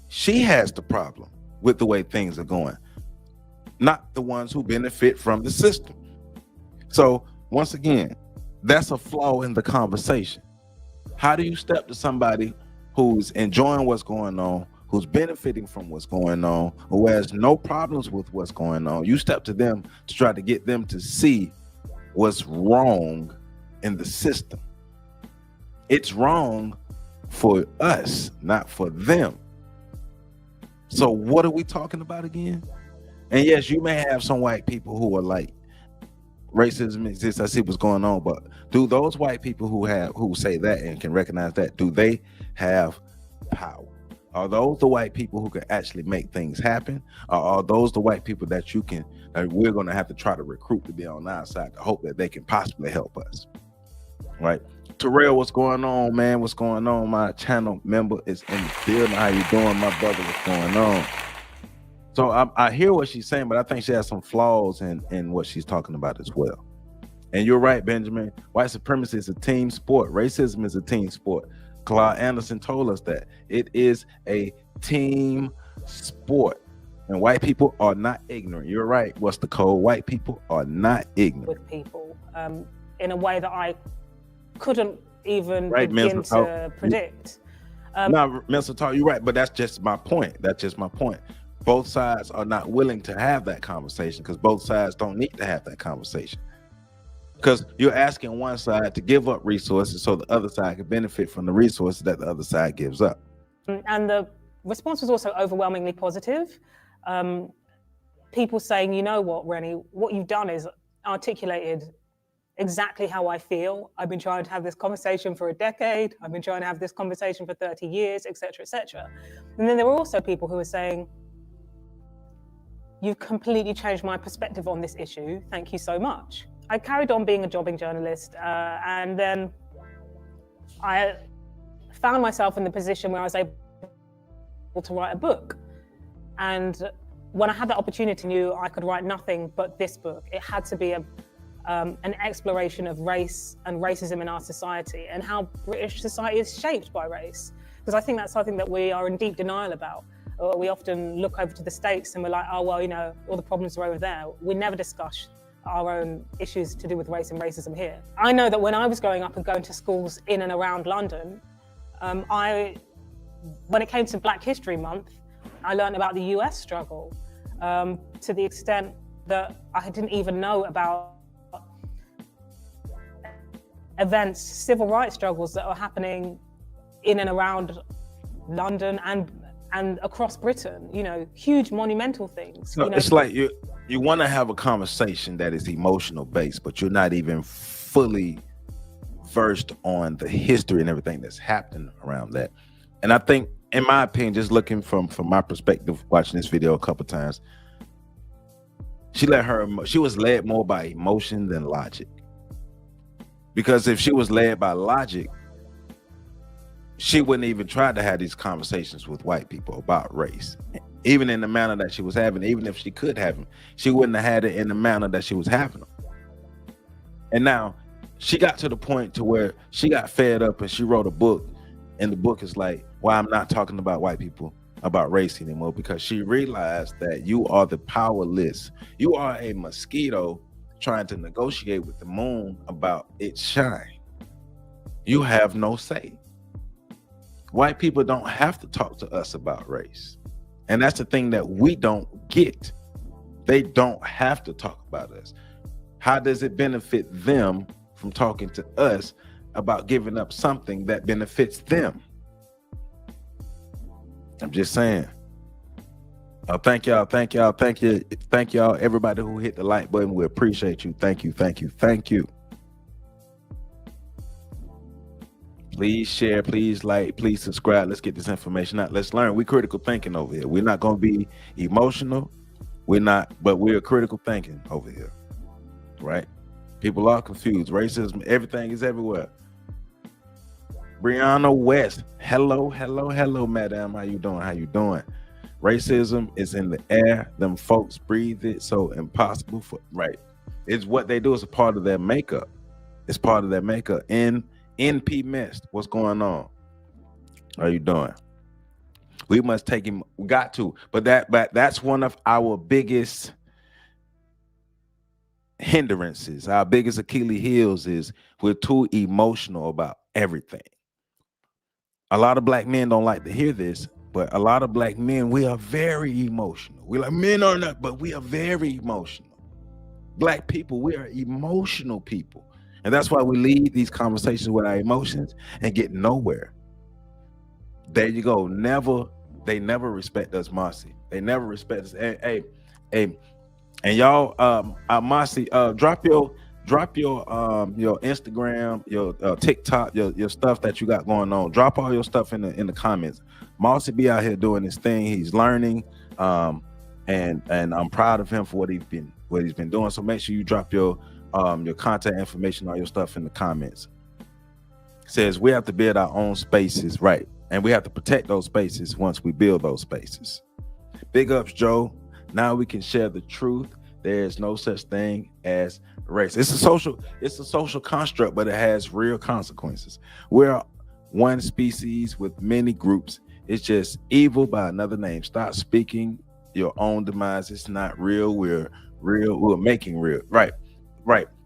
She has the problem with the way things are going, not the ones who benefit from the system. So once again, that's a flaw in the conversation. How do you step to somebody who's enjoying what's going on, who's benefiting from what's going on, who has no problems with what's going on? You step to them to try to get them to see what's wrong in the system. It's wrong for us, not for them. So what are we talking about again? And yes, you may have some white people who are like, racism exists, I see what's going on, but do those white people who say that and can recognize that, do they have power? Are those the white people who can actually make things happen? Or are those the white people that we're going to have to try to recruit to be on our side to hope that they can possibly help us? Right? Terrell, what's going on, man? What's going on? My channel member is in the building. How you doing, my brother? What's going on? So I hear what she's saying, but I think she has some flaws in what she's talking about as well. And you're right, Benjamin. White supremacy is a team sport. Racism is a team sport. Claude Anderson told us that it is a team sport. And white people are not ignorant. You're right. What's the code? White people are not ignorant. With people in a way that I couldn't even right, begin to predict. No, mental talk, you're right, but that's just my point. Both sides are not willing to have that conversation because both sides don't need to have that conversation. Because you're asking one side to give up resources so the other side can benefit from the resources that the other side gives up. And the response was also overwhelmingly positive. People saying, you know what, Rennie, what you've done is articulated exactly how I feel. I've been trying to have this conversation for a decade. I've been trying to have this conversation for 30 years, et cetera, et cetera. And then there were also people who were saying, you've completely changed my perspective on this issue. Thank you so much. I carried on being a jobbing journalist, and then I found myself in the position where I was able to write a book. And when I had that opportunity, I knew I could write nothing but this book. It had to be an exploration of race and racism in our society and how British society is shaped by race. Because I think that's something that we are in deep denial about. We often look over to the States and we're like, oh, well, you know, all the problems are over there. We never discuss our own issues to do with race and racism here. I know that when I was growing up and going to schools in and around London, when it came to Black History Month, I learned about the US struggle to the extent that I didn't even know about events, civil rights struggles that are happening in and around London and across Britain, you know, huge monumental things. So you know, it's like you want to have a conversation that is emotional based, but you're not even fully versed on the history and everything that's happening around that. And I think, in my opinion, just looking from my perspective, watching this video a couple times, she was led more by emotion than logic. Because if she was led by logic, she wouldn't even try to have these conversations with white people about race, even in the manner that she was having. Even if she could have them, she wouldn't have had it in the manner that she was having them. And now she got to the point to where she got fed up and she wrote a book, and the book is like, why I'm not talking about white people, about race anymore, because she realized that you are the powerless. You are a mosquito trying to negotiate with the moon about its shine. You have no say. White people don't have to talk to us about race. And that's the thing that we don't get. They don't have to talk about us. How does it benefit them from talking to us about giving up something that benefits them? I'm just saying. Thank y'all, everybody who hit the like button. We appreciate you. Thank you. Please share, please like, please subscribe. Let's get this information out. Let's learn. We critical thinking over here. We're not going to be emotional. But we're critical thinking over here, right? People are confused. Racism, everything is everywhere. Brianna West, hello, madam. How you doing? Racism is in the air. Them folks breathe it, so impossible for, right? It's what they do. It's a part of their makeup. NP Mist, what's going on? How you doing? We must take him. We got to, but that's one of our biggest hindrances. Our biggest Achilles heels is we're too emotional about everything. A lot of black men don't like to hear this, but a lot of black men, we are very emotional. We like, men are not, but we are very emotional. Black people, we are emotional people. And that's why we lead these conversations with our emotions and get nowhere. There you go. They never respect us, Marcy. They never respect us. Hey, and y'all, Marcy, drop your Instagram, your TikTok, your stuff that you got going on. Drop all your stuff in the comments. Marcy be out here doing his thing. He's learning, and I'm proud of him for what he's been doing. So make sure you drop your contact information, all your stuff in the comments. It says we have to build our own spaces, right? And we have to protect those spaces once we build those spaces. Big ups, Joe. Now we can share the truth. There's no such thing as race. It's a social construct, but it has real consequences. We're one species with many groups. It's just evil by another name. Stop speaking your own demise. It's not real. We're making real. Right.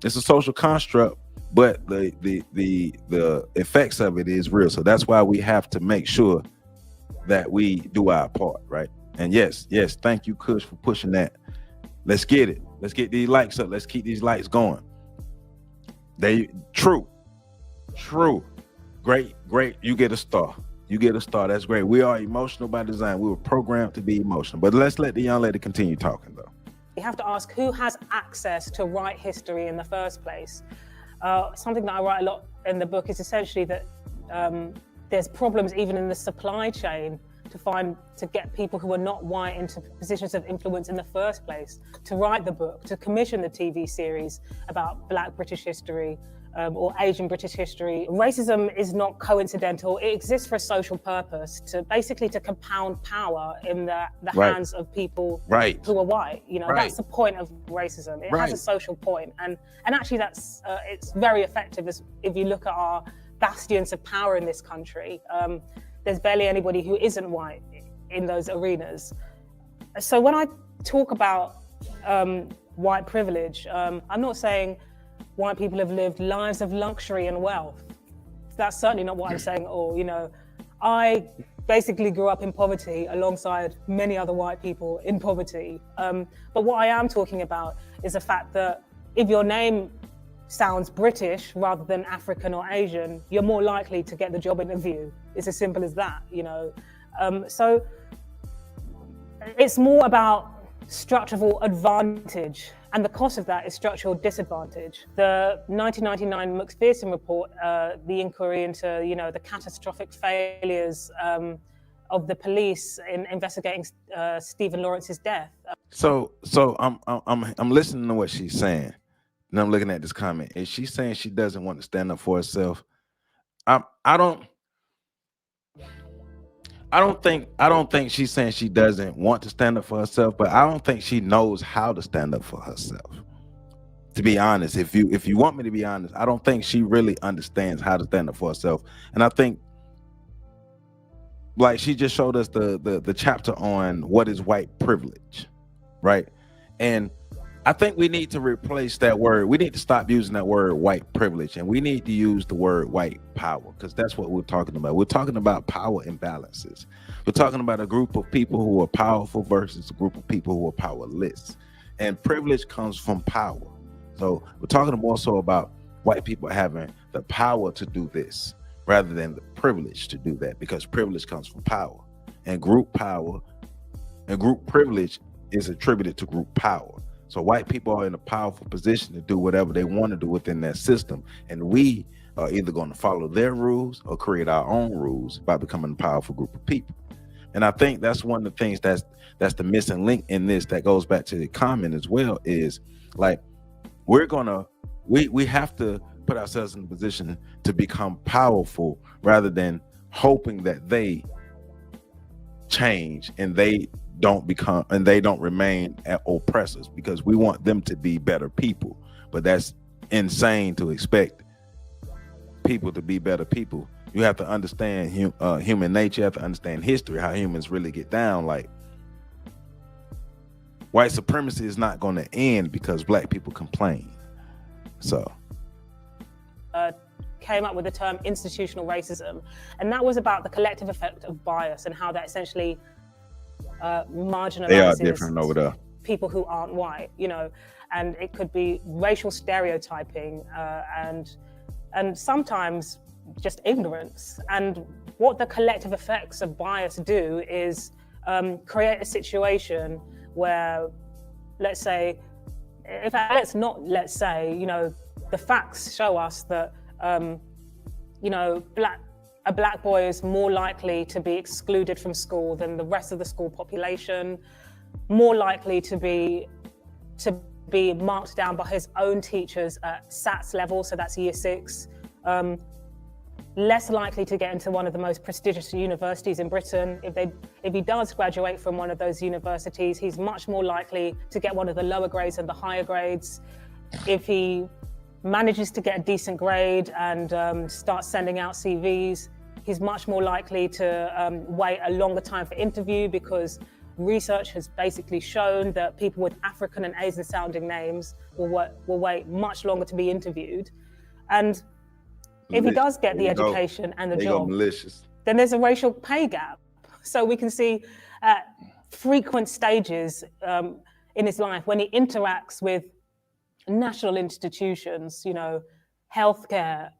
It's a social construct, but the effects of it is real. So that's why we have to make sure that we do our part, right? And yes, thank you, Kush, for pushing that. Let's get it. Let's get these likes up. Let's keep these likes going. True. Great. You get a star. That's great. We are emotional by design. We were programmed to be emotional. But let's let the young lady continue talking, though. You have to ask who has access to write history in the first place. Something that I write a lot in the book is essentially that there's problems even in the supply chain to get people who are not white into positions of influence in the first place, to write the book, to commission the TV series about Black British history or Asian British history. Racism is not coincidental. It exists for a social purpose, to basically to compound power in the hands of people who are white. You know, that's the point of racism. It has a social point, and actually that's it's very effective. If you look at our bastions of power in this country, there's barely anybody who isn't white in those arenas. So when I talk about white privilege, I'm not saying white people have lived lives of luxury and wealth. That's certainly not what I'm saying at all. You know, I basically grew up in poverty alongside many other white people in poverty. But what I am talking about is the fact that if your name sounds British rather than African or Asian, you're more likely to get the job interview. It's as simple as that, you know. So it's more about structural advantage, and the cost of that is structural disadvantage. The 1999 McPherson report, the inquiry into, you know, the catastrophic failures of the police in investigating Stephen Lawrence's death. So I'm listening to what she's saying, and I'm looking at this comment. Is she saying she doesn't want to stand up for herself? I don't think she's saying she doesn't want to stand up for herself, but I don't think she knows how to stand up for herself. To be honest, if you want me to be honest, I don't think she really understands how to stand up for herself. And I think, like, she just showed us the chapter on what is white privilege, right? And I think we need to replace that word. We need to stop using that word white privilege, and we need to use the word white power, because that's what we're talking about. We're talking about power imbalances. We're talking about a group of people who are powerful versus a group of people who are powerless. And privilege comes from power. So we're talking more so about white people having the power to do this rather than the privilege to do that, because privilege comes from power. And group power and group privilege is attributed to group power. So white people are in a powerful position to do whatever they want to do within that system. And we are either going to follow their rules or create our own rules by becoming a powerful group of people. And I think that's one of the things that's the missing link in this, that goes back to the comment as well, is like, we have to put ourselves in a position to become powerful rather than hoping that they change and they don't remain oppressors, because we want them to be better people. But that's insane to expect people to be better people. You have to understand human nature. You have to understand history, how humans really get down. Like, white supremacy is not going to end because black people complain. So came up with the term institutional racism, and that was about the collective effect of bias and how that essentially marginalizes they are different over there. People who aren't white, you know, and it could be racial stereotyping and sometimes just ignorance. And what the collective effects of bias do is create a situation where, let's say, you know, the facts show us that, you know, a black boy is more likely to be excluded from school than the rest of the school population, more likely to be marked down by his own teachers at SATS level, so that's year 6, less likely to get into one of the most prestigious universities in Britain. If he does graduate from one of those universities, he's much more likely to get one of the lower grades than the higher grades. If he manages to get a decent grade and start sending out CVs, he's much more likely to wait a longer time for interview, because research has basically shown that people with African and Asian sounding names will wait much longer to be interviewed. And if he does get the education and the job, then there's a racial pay gap. So we can see at frequent stages in his life when he interacts with national institutions, you know, healthcare,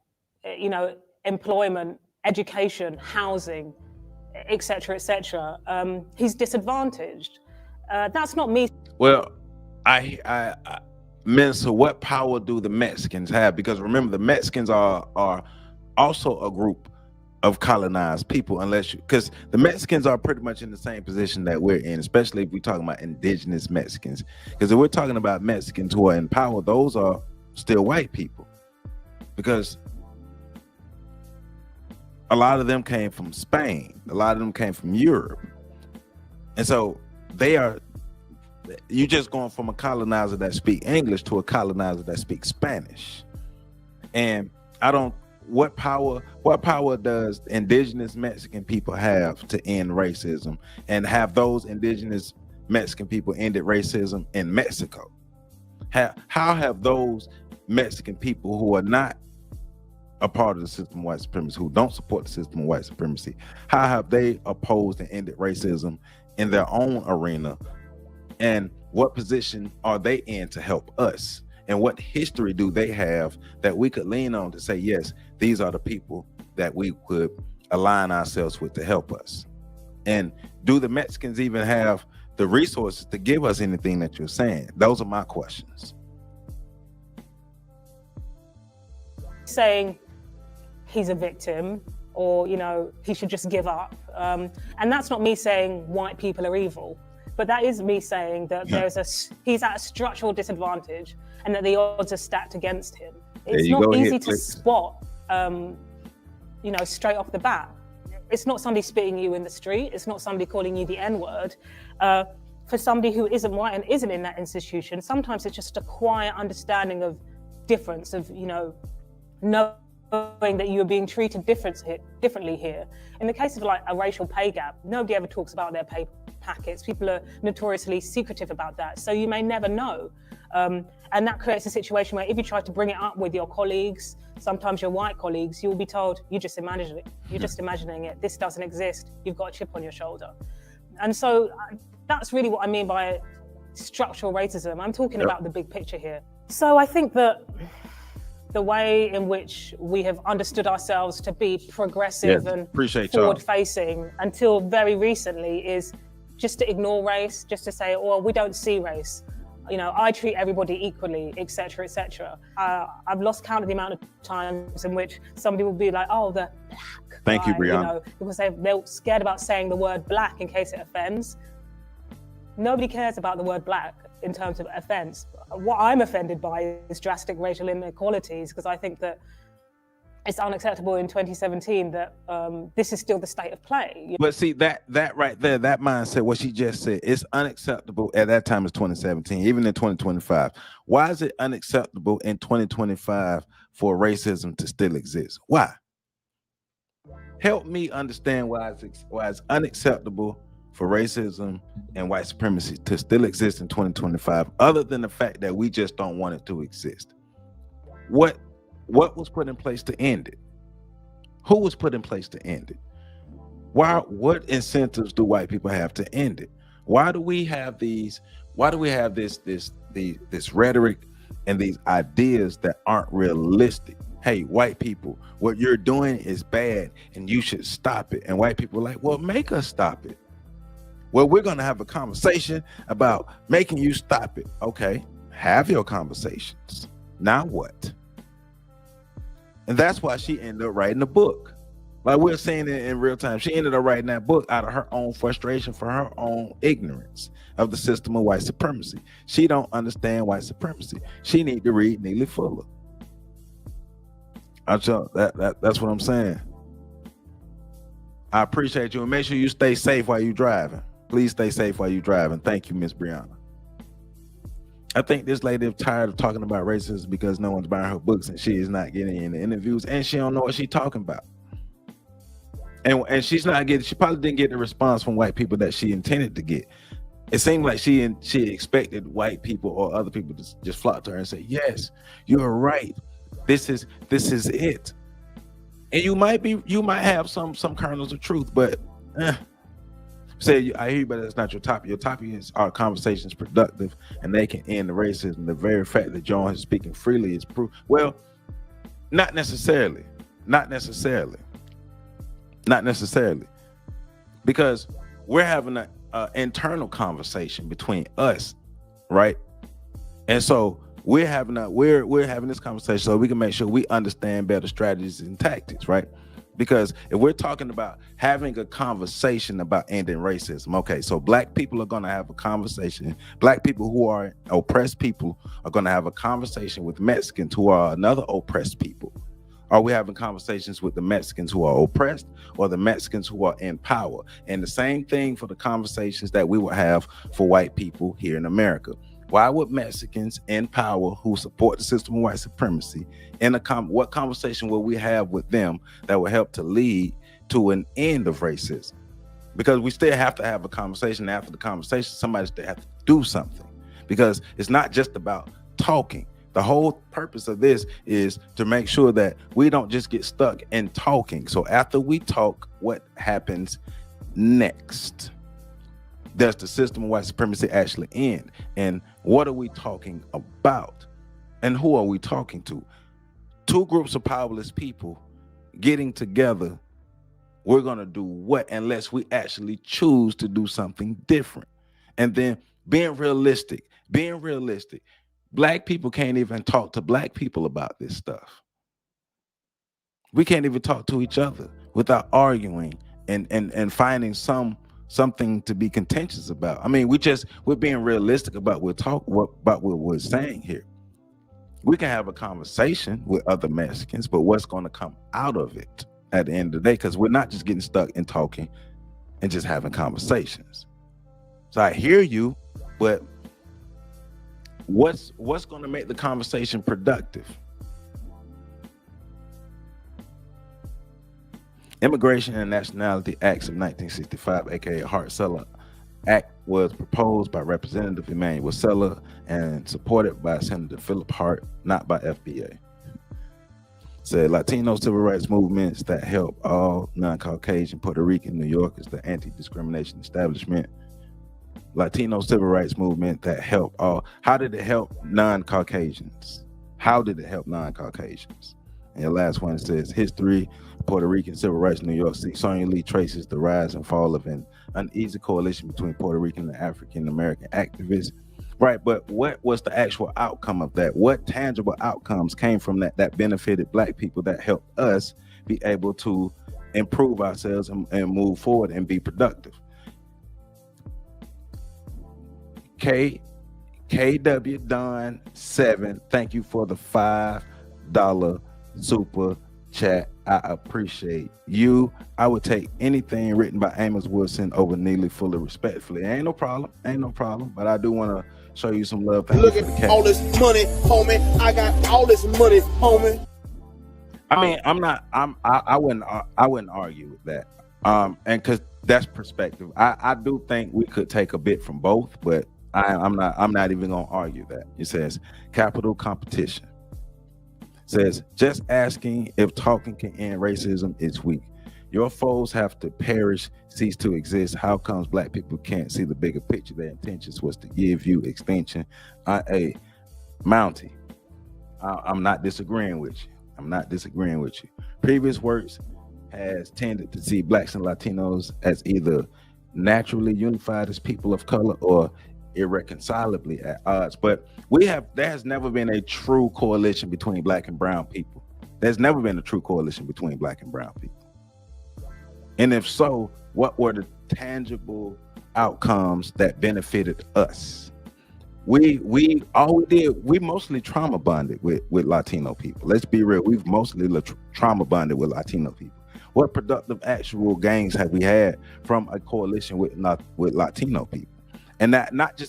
you know, employment, education, housing, etc., he's disadvantaged. That's not me. Well, Mensa, what power do the Mexicans have? Because remember, the Mexicans are also a group of colonized people, unless you, because the Mexicans are pretty much in the same position that we're in, especially if we're talking about indigenous Mexicans. Because if we're talking about Mexicans who are in power, those are still white people, because a lot of them came from Spain, a lot of them came from Europe, and so they are. You just going from a colonizer that speak English to a colonizer that speaks Spanish, and I don't. What power does indigenous Mexican people have to end racism, and have those indigenous Mexican people ended racism in Mexico? How have those Mexican people who are not a part of the system of white supremacy, who don't support the system of white supremacy, how have they opposed and ended racism in their own arena? And what position are they in to help us? And what history do they have that we could lean on to say, yes, these are the people that we could align ourselves with to help us? And do the Mexicans even have the resources to give us anything that you're saying? Those are my questions. Saying he's a victim, or, you know, he should just give up. And that's not me saying white people are evil, but that is me saying that he's at a structural disadvantage and that the odds are stacked against him. It's not easy to spot, you know, straight off the bat. It's not somebody spitting you in the street. It's not somebody calling you the N-word. For somebody who isn't white and isn't in that institution, sometimes it's just a quiet understanding of difference, of, you know, knowing that you are being treated differently here. In the case of like a racial pay gap, nobody ever talks about their pay packets. People are notoriously secretive about that. So you may never know. And that creates a situation where if you try to bring it up with your colleagues, sometimes your white colleagues, you'll be told, you're just imagining it. You're just imagining it. This doesn't exist. You've got a chip on your shoulder. And so that's really what I mean by structural racism. I'm talking about the big picture here. So I think that the way in which we have understood ourselves to be progressive and forward-facing until very recently is just to ignore race, just to say, oh, we don't see race. You know, I treat everybody equally, et cetera, et cetera. I've lost count of the amount of times in which somebody will be like, oh, the black. Thank you, Brianna. You know, because they're scared about saying the word black in case it offends. Nobody cares about the word black in terms of offense. What I'm offended by is drastic racial inequalities, because I think that it's unacceptable in 2017 that this is still the state of play. But see, that right there, that mindset, what she just said, it's unacceptable at that time. It's 2017, even in 2025. Why is it unacceptable in 2025 for racism to still exist? Why? Help me understand why it's unacceptable for racism and white supremacy to still exist in 2025, other than the fact that we just don't want it to exist. What was put in place to end it? Who was put in place to end it? What incentives do white people have to end it? Why do we have this rhetoric and these ideas that aren't realistic? Hey, white people, what you're doing is bad and you should stop it. And white people are like, well, make us stop it. Well, we're going to have a conversation about making you stop it. Okay, have your conversations. Now what? And that's why she ended up writing a book. Like we're saying it in real time. She ended up writing that book out of her own frustration for her own ignorance of the system of white supremacy. She don't understand white supremacy. She need to read Neely Fuller. That's what I'm saying. I appreciate you, and make sure you stay safe while you're driving. Please stay safe while you're driving. Thank you, Miss Brianna. I think this lady is tired of talking about racism because no one's buying her books and she is not getting in the interviews and she don't know what she's talking about. And she's not getting, she probably didn't get the response from white people that she intended to get. It seemed like she expected white people or other people to just flock to her and say, yes, you're right. This is it. And you might have some kernels of truth, but say, I hear you, but that's not your topic. Your topic is, are conversations productive and they can end the racism? The very fact that John is speaking freely is proof. Well, not necessarily. Because we're having an internal conversation between us, right? And so we're having this conversation so we can make sure we understand better strategies and tactics, right? Because if we're talking about having a conversation about ending racism, okay, so black people are going to have a conversation. Black people who are oppressed people are going to have a conversation with Mexicans who are another oppressed people. Are we having conversations with the Mexicans who are oppressed or the Mexicans who are in power? And the same thing for the conversations that we will have for white people here in America. Why would Mexicans in power who support the system of white supremacy, what conversation will we have with them that will help to lead to an end of racism? Because we still have to have a conversation. After the conversation, somebody still have to do something, because it's not just about talking. The whole purpose of this is to make sure that we don't just get stuck in talking. So after we talk, what happens next? Does the system of white supremacy actually end? And what are we talking about? And who are we talking to? Two groups of powerless people getting together. We're going to do what unless we actually choose to do something different? And then being realistic. Black people can't even talk to black people about this stuff. We can't even talk to each other without arguing and finding something to be contentious about. I mean, we're being realistic about what we're saying here. We can have a conversation with other Mexicans, but what's going to come out of it at the end of the day? Because we're not just getting stuck in talking and just having conversations. So I hear you, but what's going to make the conversation productive? Immigration and Nationality Acts of 1965, aka Hart-Celler Act, was proposed by Representative Emanuel Celler and supported by Senator Philip Hart, not by FBA. Said Latino civil rights movements that help all non-Caucasian Puerto Rican New Yorkers, the anti-discrimination establishment. Latino civil rights movement that help all. How did it help non-Caucasians? How did it help non-Caucasians? And your last one says history, Puerto Rican civil rights in New York City strongly traces the rise and fall of an uneasy coalition between Puerto Rican and African American activists. Right, but what was the actual outcome of that? What tangible outcomes came from that benefited black people, that helped us be able to improve ourselves and move forward and be productive? KW Don 7, thank you for the $5 super chat. I appreciate you. I would take anything written by Amos Wilson over Neely Fuller respectfully. Ain't no problem, but I do want to show you some love. Thank Look you for at the all this money, homie. I got all this money, homie. I mean, I wouldn't argue with that. And because that's perspective. I do think we could take a bit from both, but I'm not even gonna argue that. It says capital competition. Says just asking if talking can end racism is weak. Your foes have to perish, cease to exist. How comes black people can't see the bigger picture? Their intentions was to give you extinction. Mountie, I'm not disagreeing with you. Previous works has tended to see blacks and Latinos as either naturally unified as people of color or irreconcilably at odds. But there has never been a true coalition between black and brown people. There's never been a true coalition between black and brown people. And if so, what were the tangible outcomes that benefited us? We mostly trauma bonded with Latino people. Let's be real. We've mostly trauma bonded with Latino people. What productive actual gains have we had from a coalition with Latino people? And that not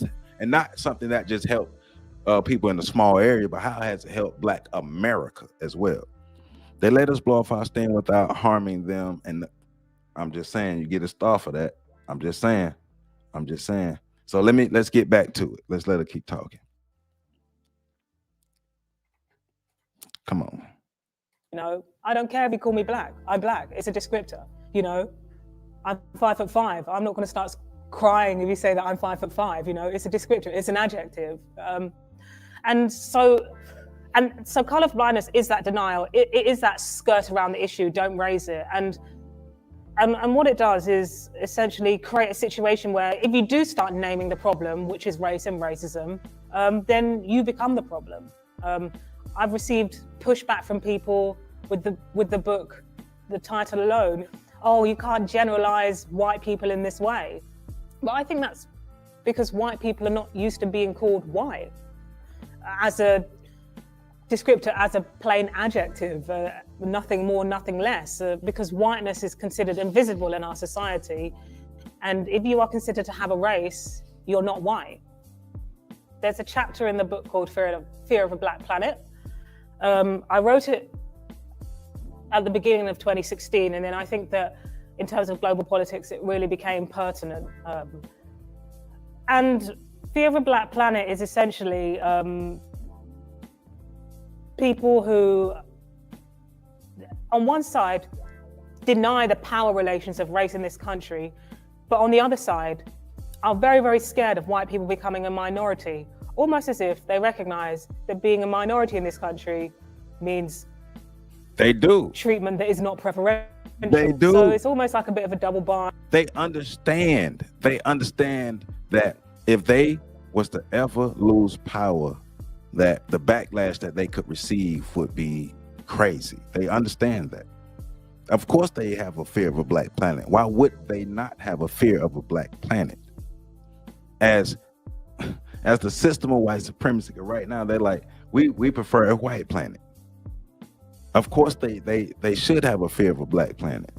something that just helped people in a small area, but how has it helped Black America as well? They let us blow off our steam without harming them. And I'm just saying, you get a star for that. I'm just saying. So let's get back to it. Let's let her keep talking. Come on. You know, I don't care if you call me black. I'm black. It's a descriptor. You know, I'm 5'5". I'm not going to start crying if you say that I'm 5'5". You know, it's a descriptor. It's an adjective. And so colorblindness is that denial. It is that skirt around the issue. Don't raise it. And what it does is essentially create a situation where if you do start naming the problem, which is race and racism, then you become the problem. I've received pushback from people with the book the title alone, oh, you can't generalize white people in this way. But I think that's because white people are not used to being called white as a descriptor, as a plain adjective, nothing more, nothing less, because whiteness is considered invisible in our society. And if you are considered to have a race, you're not white. There's a chapter in the book called Fear of a Black Planet. I wrote it at the beginning of 2016, and then I think that in terms of global politics, it really became pertinent. And Fear of a Black Planet is essentially people who, on one side, deny the power relations of race in this country, but on the other side, are very, very scared of white people becoming a minority, almost as if they recognize that being a minority in this country means they do treatment that is not preferential. They do. So it's almost like a bit of a double bind. They understand that if they was to ever lose power, that the backlash that they could receive would be crazy. They understand that. Of course they have a fear of a black planet. Why would they not have a fear of a black planet? As the system of white supremacy right now, they're like, we prefer a white planet. Of course they should have a fear of a black planet.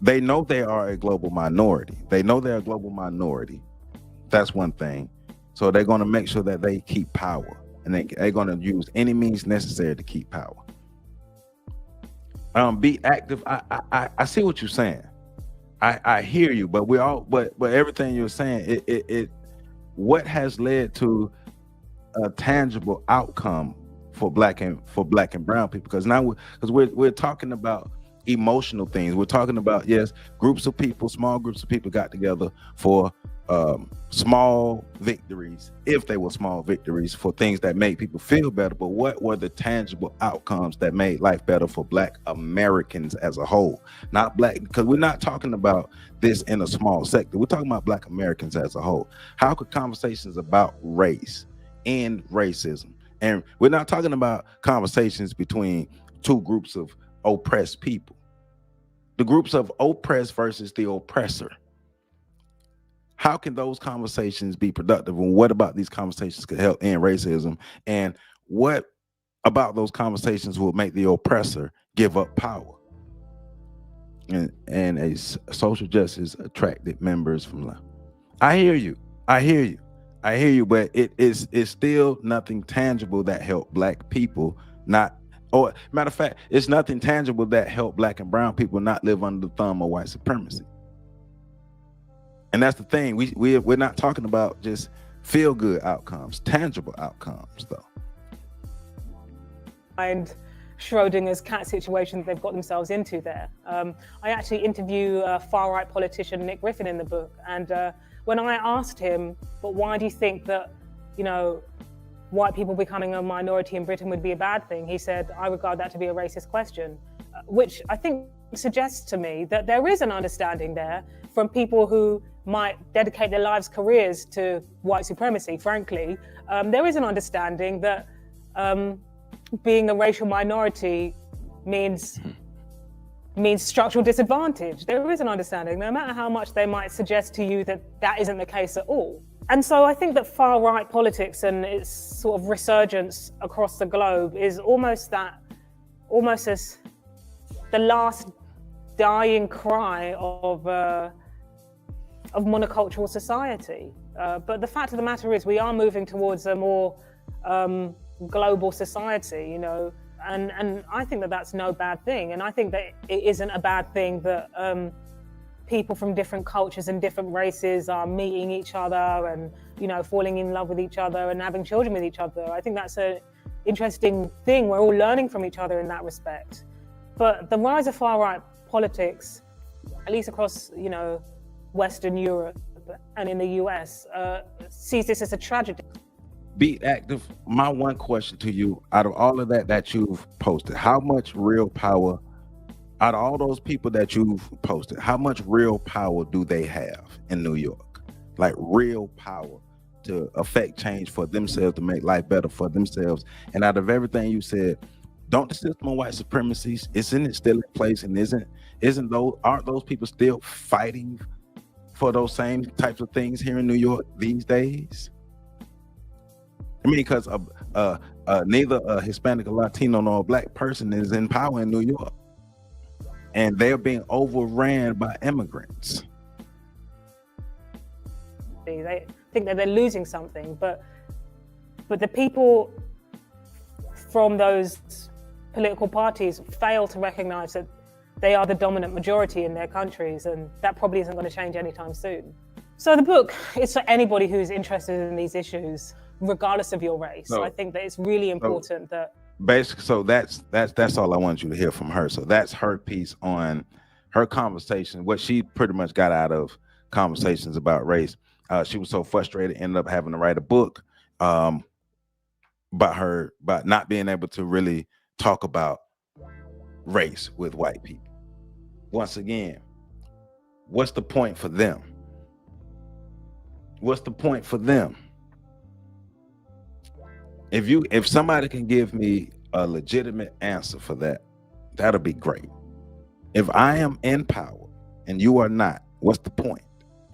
They know they are a global minority. They know they're a global minority. That's one thing. So they're going to make sure that they keep power, and they're going to use any means necessary to keep power. Be active. I see what you're saying. I hear you, but but everything you're saying, what has led to a tangible outcome for black and brown people? Because now we're talking about emotional things. We're talking about, yes, small groups of people got together for small victories, if they were small victories, for things that made people feel better. But what were the tangible outcomes that made life better for black Americans as a whole? Not black, because we're not talking about this in a small sector. We're talking about black Americans as a whole. How could conversations about race end racism? And we're not talking about conversations between two groups of oppressed people. The groups of oppressed versus the oppressor. How can those conversations be productive? And what about these conversations could help end racism? And what about those conversations will make the oppressor give up power? And a social justice attracted members from left. I hear you, but it's still nothing tangible that helped black people matter of fact, it's nothing tangible that helped black and brown people not live under the thumb of white supremacy. And that's the thing. We're not talking about just feel good outcomes, tangible outcomes, though. And Schrodinger's cat situation they've got themselves into there. I actually interview far right politician Nick Griffin in the book, and when I asked him, but why do you think that, white people becoming a minority in Britain would be a bad thing? He said, I regard that to be a racist question, which I think suggests to me that there is an understanding there from people who might dedicate their lives, careers to white supremacy, frankly. There is an understanding that being a racial minority means structural disadvantage. There is an understanding, no matter how much they might suggest to you that that isn't the case at all. And so I think that far-right politics and its sort of resurgence across the globe is almost as the last dying cry of monocultural society. But the fact of the matter is we are moving towards a more global society, and I think that that's no bad thing. And I think that it isn't a bad thing that people from different cultures and different races are meeting each other and, falling in love with each other and having children with each other. I think that's an interesting thing. We're all learning from each other in that respect. But the rise of far-right politics, at least across, Western Europe and in the US, sees this as a tragedy. Be active. My one question to you, out of all of that you've posted, how much real power, out of all those people that you've posted, how much real power do they have in New York? Like real power to affect change for themselves, to make life better for themselves. And out of everything you said, Don't the system of white supremacy, isn't it still in place? And aren't those people still fighting for those same types of things here in New York these days? I mean, because neither a Hispanic or Latino nor a black person is in power in New York, and they're being overran by immigrants. They think that they're losing something, but the people from those political parties fail to recognize that they are the dominant majority in their countries, and that probably isn't going to change anytime soon. So the book is for anybody who's interested in these issues, regardless of your race. So, I think that it's really important that basically, so that's all I want you to hear from her. So that's her piece on her conversation, what she pretty much got out of conversations about race. She was so frustrated, ended up having to write a book about not being able to really talk about race with white people. Once again, what's the point for them? What's the point for them? If somebody can give me a legitimate answer for that, that'll be great. If I am in power and you are not, what's the point?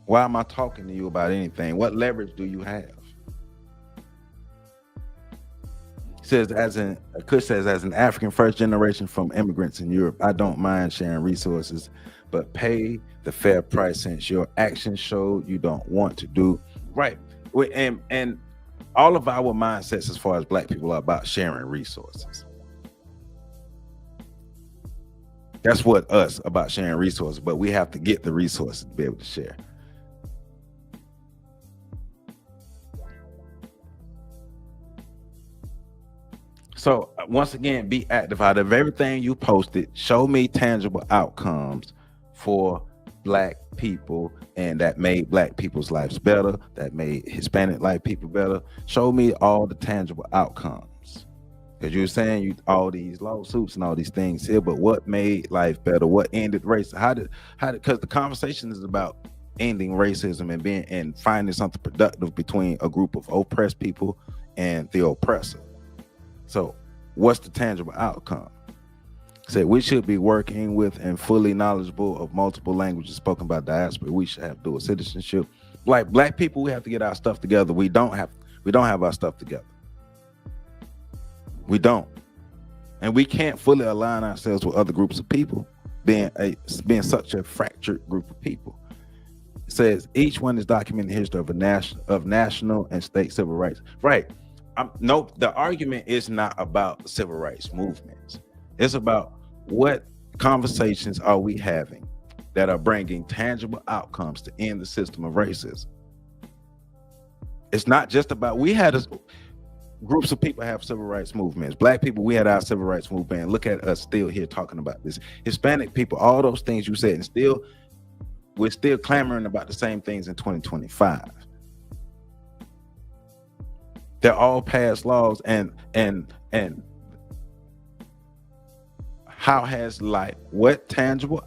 Why am I talking to you about anything? What leverage do you have? Says Kush says, as an African first generation from immigrants in Europe, I don't mind sharing resources, but pay the fair price since your actions showed you don't want to do right. And all of our mindsets as far as black people are about sharing resources. That's what us about sharing resources, but we have to get the resources to be able to share. So once again, be active. Out of everything you posted, show me tangible outcomes for black people, and that made black people's lives better, that made Hispanic life people better. Show me all the tangible outcomes. Because you're saying all these lawsuits and all these things here, but what made life better? What ended race? Because the conversation is about ending racism and finding something productive between a group of oppressed people and the oppressor. So what's the tangible outcome? Said we should be working with and fully knowledgeable of multiple languages spoken by diaspora. We should have dual citizenship. Like black people, we have to get our stuff together. We don't have our stuff together. We don't. And we can't fully align ourselves with other groups of people, being such a fractured group of people. It says each one is documenting the history of national and state civil rights. Right. No, the argument is not about the civil rights movements. It's about what conversations are we having that are bringing tangible outcomes to end the system of racism. It's not just about, groups of people have civil rights movements. Black people, we had our civil rights movement. Look at us still here talking about this. Hispanic people, all those things you said, and we're still clamoring about the same things in 2025. They're all passed laws, and how has what tangible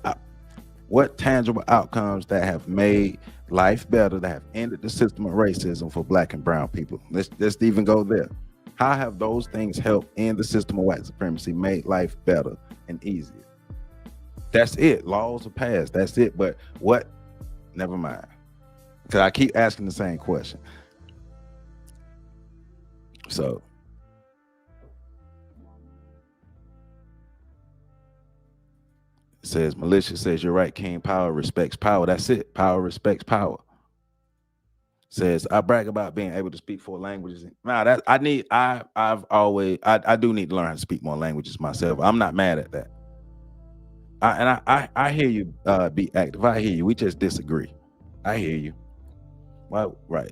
outcomes that have made life better, that have ended the system of racism for black and brown people? Let's even go there. How have those things helped end the system of white supremacy, made life better and easier? That's it. Laws are passed. That's it. But what? Never mind. Because I keep asking the same question. So it says, Militia says, you're right, King. Power respects power. That's it. Power respects power. Says, I brag about being able to speak 4 languages. Now that I do need to learn how to speak more languages myself. I'm not mad at that. I hear you, be active. I hear you. We just disagree. I hear you. Well, right.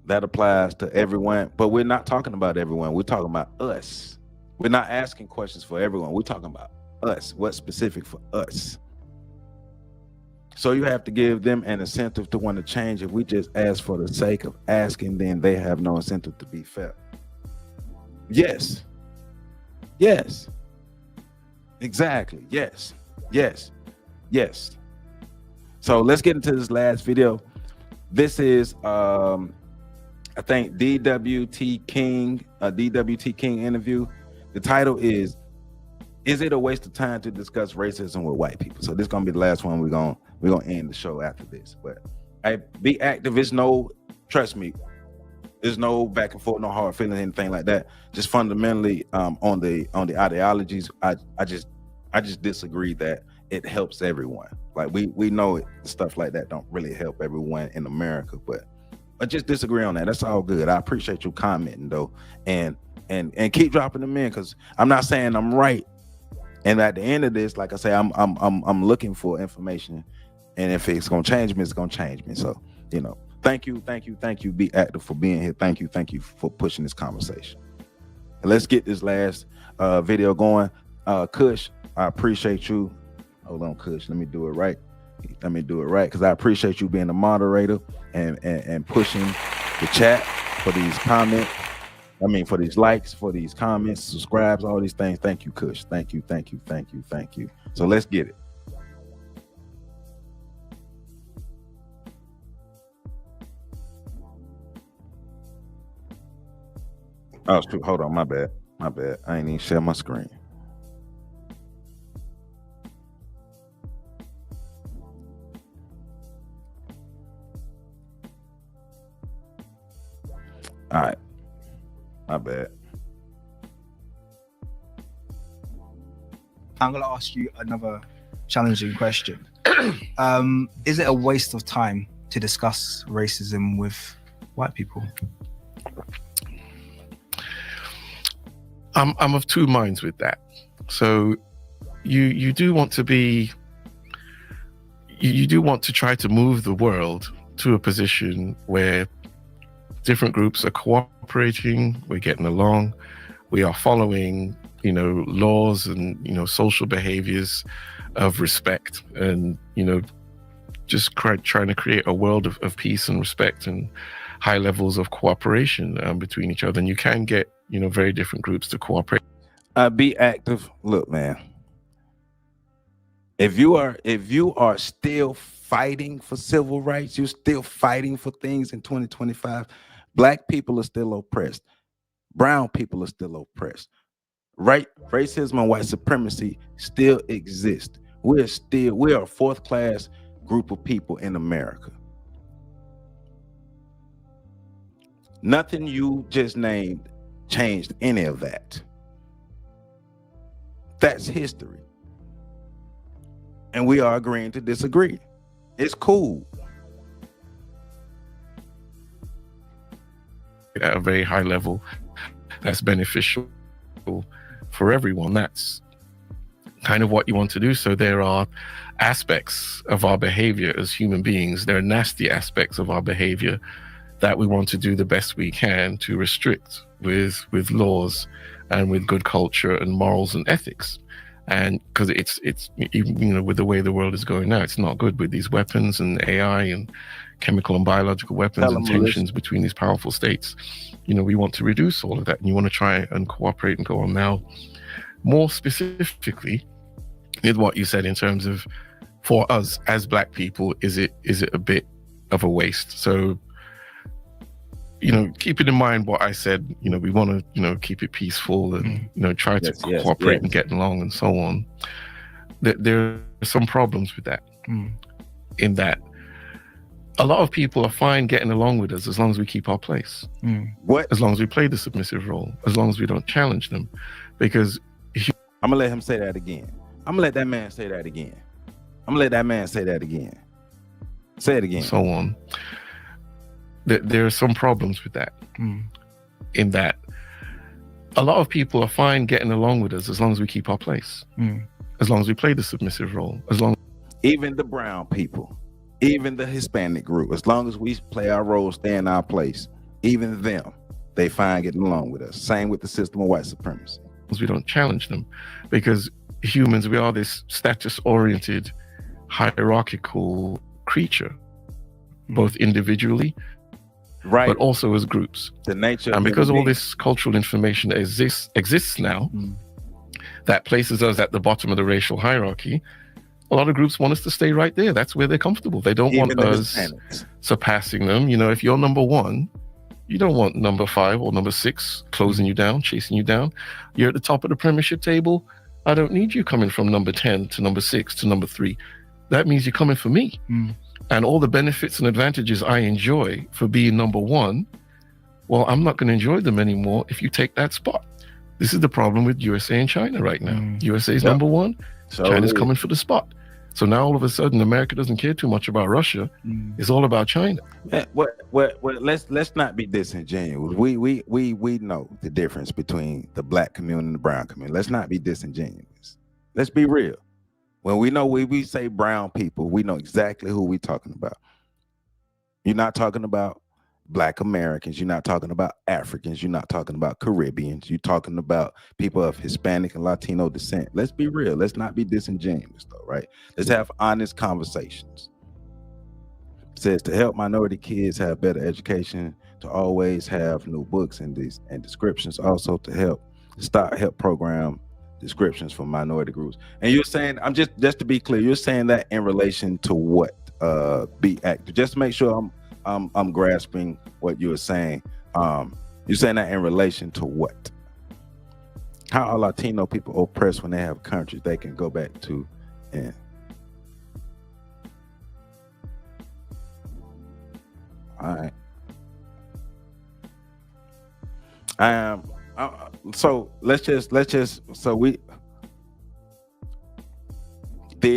That applies to everyone, but we're not talking about everyone. We're talking about us. We're not asking questions for everyone. We're talking about us. What's specific for us? So you have to give them an incentive to want to change. If we just ask for the sake of asking, then they have no incentive to be fair. Yes. Yes. Exactly. Yes. Yes. Yes. So let's get into this last video. This is I think DWT King, a DWT King interview. The title is is it a waste of time to discuss racism with white people? So this is gonna be the last one. We're gonna end the show after this. But be active. It's no, trust me, there's no back and forth, no hard feelings, anything like that. Just fundamentally on the ideologies, I just disagree that it helps everyone. Like we know stuff like that don't really help everyone in America, but I just disagree on that. That's all good. I appreciate you commenting though, and keep dropping them in, because I'm not saying I'm right. And at the end of this, like I say, I'm looking for information, and if it's gonna change me, it's gonna change me. So, you know, thank you, Be Active, for being here. Thank you for pushing this conversation. And let's get this last video going. Kush, I appreciate you. Hold on, Kush. Let me do it right, because I appreciate you being the moderator and pushing the chat for these comments. I mean, for these likes, for these comments, subscribes, all these things. Thank you, Kush. Thank you. So let's get it. Oh, shoot. Hold on. My bad. I ain't even share my screen. All right. My bad. I'm going to ask you another challenging question. Is it a waste of time to discuss racism with white people? I'm of two minds with that. So you do want to be, you do want to try to move the world to a position where different groups are cooperating, we're getting along, we are following, laws and, social behaviors of respect, and, just trying to create a world of peace and respect and high levels of cooperation between each other. And you can get, very different groups to cooperate. Be active. Look, man, if you are still fighting for civil rights, you're still fighting for things in 2025, Black people are still oppressed. Brown people are still oppressed. Right? Racism and white supremacy still exist. We are a fourth class group of people in America. Nothing you just named changed any of that. That's history. And we are agreeing to disagree. It's cool. At a very high level, that's beneficial for everyone. That's kind of what you want to do. So there are aspects of our behavior as human beings, there are nasty aspects of our behavior that we want to do the best we can to restrict with laws and with good culture and morals and ethics. And because it's even, with the way the world is going now, it's not good with these weapons and AI and chemical and biological weapons and tensions between these powerful states. We want to reduce all of that, and you want to try and cooperate and go on. Now, more specifically, with what you said in terms of, for us as Black people, is it a bit of a waste? So, keeping in mind what I said, we want to, keep it peaceful and, try to cooperate and get along and so on. There are some problems with that, in that a lot of people are fine getting along with us as long as we keep our place. As long as we play the submissive role, as long as we don't challenge them. Because I'm gonna let him say that again. I'm gonna let that man say that again. I'm gonna let that man say that again. Say it again. So on. There are some problems with that, in that a lot of people are fine getting along with us as long as we keep our place, as long as we play the submissive role, even the brown people, even the Hispanic group, as long as we play our role, stay in our place, even them, they fine getting along with us. Same with the system of white supremacy. We don't challenge them, because humans, we are this status-oriented, hierarchical creature, both individually, but also as groups. The nature, and because all this cultural information exists now, that places us at the bottom of the racial hierarchy. A lot of groups want us to stay right there. That's where they're comfortable. They don't want us surpassing them. If you're number one, you don't want number 5 or number 6 closing you down, chasing you down. You're at the top of the premiership table. I don't need you coming from number 10 to number 6 to number 3. That means you're coming for me. And all the benefits and advantages I enjoy for being number 1, well, I'm not going to enjoy them anymore if you take that spot. This is the problem with USA and China right now. USA is number 1, China's coming for the spot. So now all of a sudden, America doesn't care too much about Russia. It's all about China. Man, let's not be disingenuous. We know the difference between the black community and the brown community. Let's not be disingenuous. Let's be real. When we say brown people, we know exactly who we're talking about. You're not talking about Black Americans. You're not talking about Africans. You're not talking about Caribbeans. You're talking about people of Hispanic and Latino descent. Let's be real. Let's not be disingenuous, though, right? Let's have honest conversations. It says to help minority kids have better education, to always have new books and descriptions, also to help program descriptions for minority groups. And you're saying, I'm just to be clear, you're saying that in relation to what? Be active. Just to make sure I'm grasping what you were saying. You're saying that in relation to what? How are Latino people oppressed when they have countries they can go back to? And all right. So the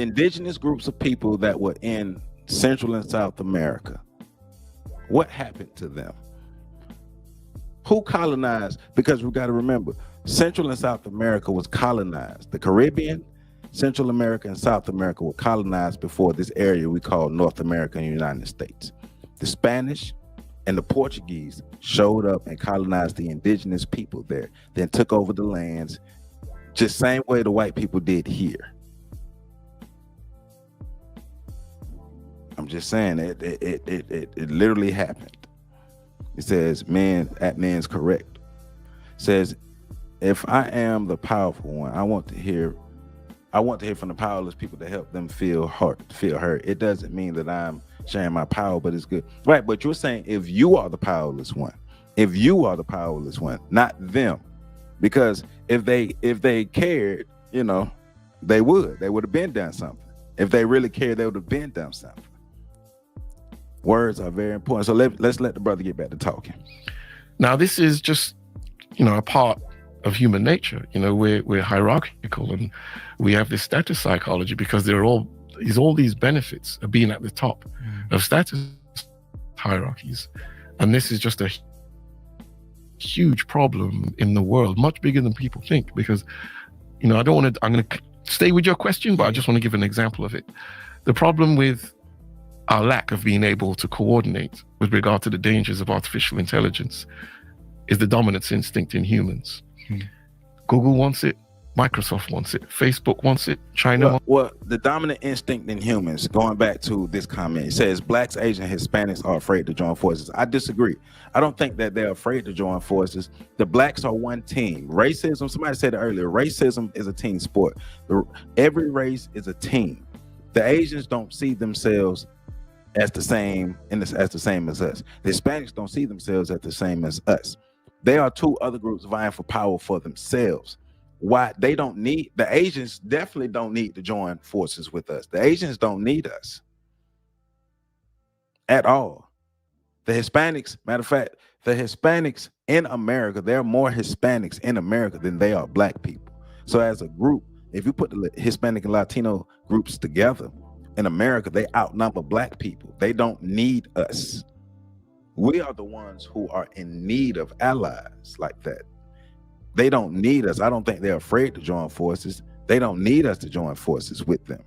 indigenous groups of people that were in Central and South America, what happened to them? Who colonized? Because we got to remember, Central and South America was colonized. The Caribbean, Central America, and South America were colonized before this area we call North America and United States. The Spanish and the Portuguese showed up and colonized the indigenous people there, then took over the lands, just same way the white people did here. I'm just saying it literally happened. It says man's correct. It says, if I am the powerful one, I want to hear from the powerless people to help them feel hurt. It doesn't mean that I'm sharing my power, but it's good. Right, but you're saying if you are the powerless one, not them. Because if they cared, they would have been done something. If they really cared, they would have been done something. Words are very important. So let's let the brother get back to talking. Now, this is just, a part of human nature. We're hierarchical, and we have this status psychology because there are all these benefits of being at the top of status hierarchies. And this is just a huge problem in the world, much bigger than people think, because, I'm going to stay with your question, but I just want to give an example of it. The problem with our lack of being able to coordinate with regard to the dangers of artificial intelligence is the dominance instinct in humans. Google wants it, Microsoft wants it, Facebook wants it, China wants it. Well, the dominant instinct in humans, going back to this comment, it says blacks, Asians, Hispanics are afraid to join forces. I disagree. I don't think that they're afraid to join forces. The blacks are one team. Racism, somebody said it earlier, racism is a team sport. Every race is a team. The Asians don't see themselves as the same as us. The Hispanics don't see themselves as the same as us. There are two other groups vying for power for themselves. Why they don't need, the Asians definitely don't need to join forces with us. The Asians don't need us at all. The Hispanics, matter of fact, the Hispanics in America, there are more Hispanics in America than they are black people. So as a group, if you put the Hispanic and Latino groups together, in America, they outnumber black people. They don't need us. We are the ones who are in need of allies like that. They don't need us. I don't think they're afraid to join forces. They don't need us to join forces with them.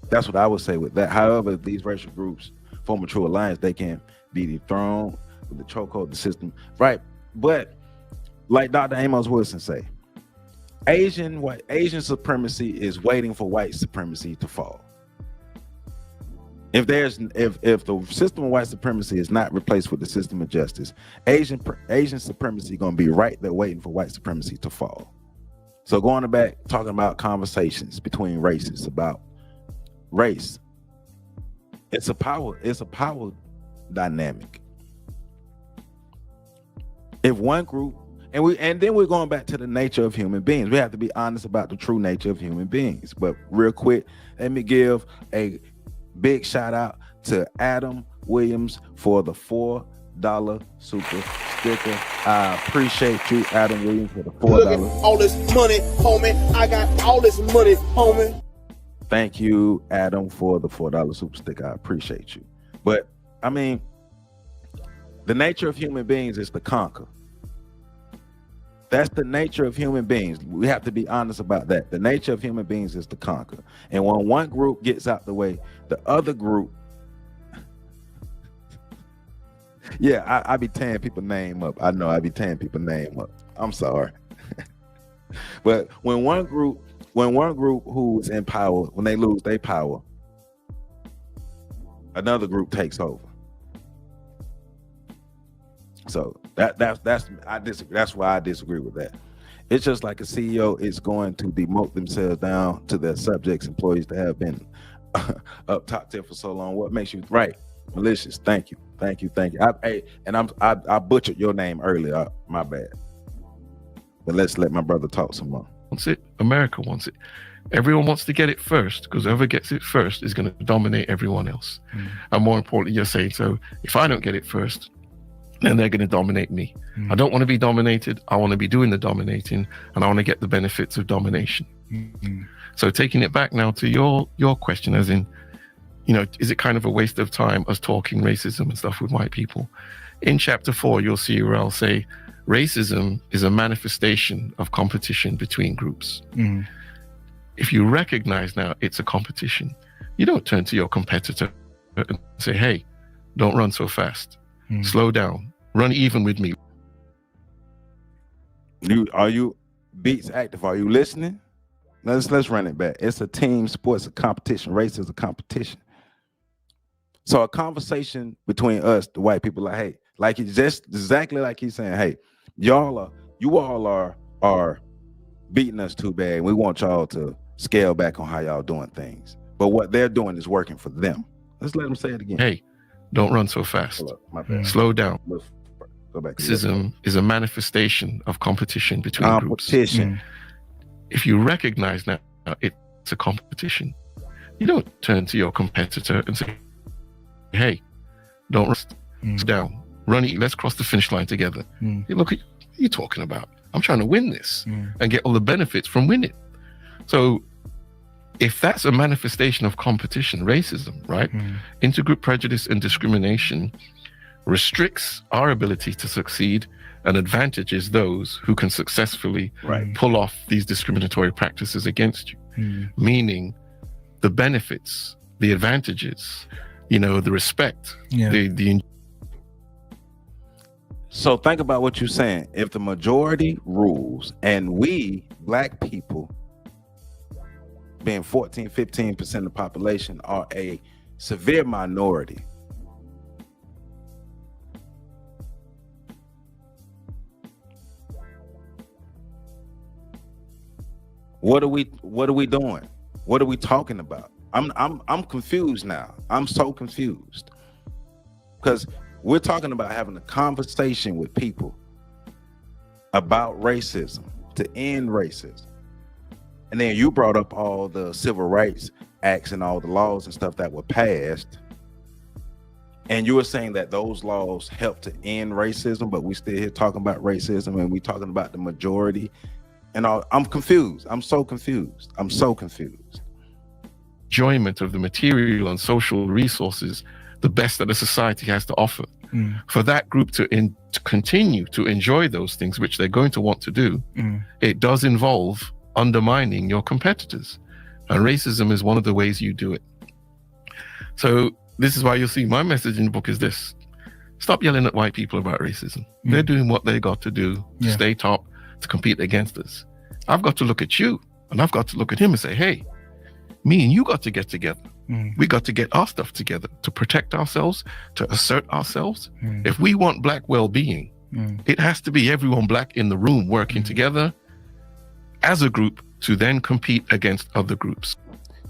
That's what I would say with that. However, if these racial groups form a true alliance, they can be dethroned with the chokehold, the system, right? But like Dr. Amos Wilson say, Asian supremacy is waiting for white supremacy to fall. If the system of white supremacy is not replaced with the system of justice, Asian supremacy is going to be right there waiting for white supremacy to fall. So going back, talking about conversations between races about race, it's a power dynamic. If one group, And then we're going back to the nature of human beings. We have to be honest about the true nature of human beings. But real quick, let me give a big shout out to Adam Williams for the $4 super sticker. I appreciate you, Adam Williams, for the Look at $4. all this money, homie. I got all this money, homie. Thank you, Adam, for the $4 super sticker. I appreciate you. But I mean, the nature of human beings is to conquer. That's the nature of human beings. We have to be honest about that. The nature of human beings is to conquer. And when one group gets out the way, the other group, yeah, I be tearing people's name up. I know I be tearing people's name up. I'm sorry. But when one group who's in power, when they lose their power, another group takes over. So I disagree. That's why I disagree with that. It's just like a CEO is going to demote themselves down to their subjects, employees that have been up top tier for so long. What makes you right? Malicious. Thank you. I butchered your name earlier. My bad. But let's let my brother talk some more. Wants it. America wants it. Everyone wants to get it first, because whoever gets it first is going to dominate everyone else. And more importantly, you're saying, so if I don't get it first, then they're going to dominate me. I don't want to be dominated. I want to be doing the dominating, and I want to get the benefits of domination. So taking it back now to your question, as in, is it kind of a waste of time us talking racism and stuff with white people? In chapter 4, you'll see where I'll say racism is a manifestation of competition between groups. If you recognize now it's a competition, you don't turn to your competitor and say, hey, don't run so fast. Slow down. Run even with me. Are you Beats Active? Are you listening? Let's run it back. It's a team sport. It's a competition. Race is a competition. So a conversation between us, the white people, like, hey, like it's just exactly like he's saying, hey, you all are beating us too bad. We want y'all to scale back on how y'all doing things. But what they're doing is working for them. Let's let them say it again. Hey, don't run so fast. My bad. Slow down. Go back. Racism is a manifestation of competition between groups. If you recognize now it's a competition, you don't turn to your competitor and say, hey, don't run down. Run it. Let's cross the finish line together. Hey, look, what are you talking about? I'm trying to win this and get all the benefits from winning. So if that's a manifestation of competition, racism, right? Intergroup prejudice and discrimination restricts our ability to succeed and advantages those who can successfully pull off these discriminatory practices against you. Meaning the benefits, the advantages, the respect, the So think about what you're saying. If the majority rules and we black people, being 14-15% of the population, are a severe minority, what are we doing? What are we talking about? I'm confused now. I'm so confused, because we're talking about having a conversation with people about racism, to end racism. And then you brought up all the civil rights acts and all the laws and stuff that were passed. And you were saying that those laws helped to end racism, but we still here talking about racism, and we talking about the majority and all. I'm confused. I'm so confused. Enjoyment of the material and social resources, the best that a society has to offer. For that group to continue to enjoy those things, which they're going to want to do, it does involve undermining your competitors. And racism is one of the ways you do it. So this is why you'll see my message in the book is this: stop yelling at white people about racism. They're doing what they got to do to stay top, to compete against us. I've got to look at you, and I've got to look at him and say, hey, me and you got to get together. We got to get our stuff together to protect ourselves, to assert ourselves. If we want black well-being, it has to be everyone black in the room working together as a group to then compete against other groups.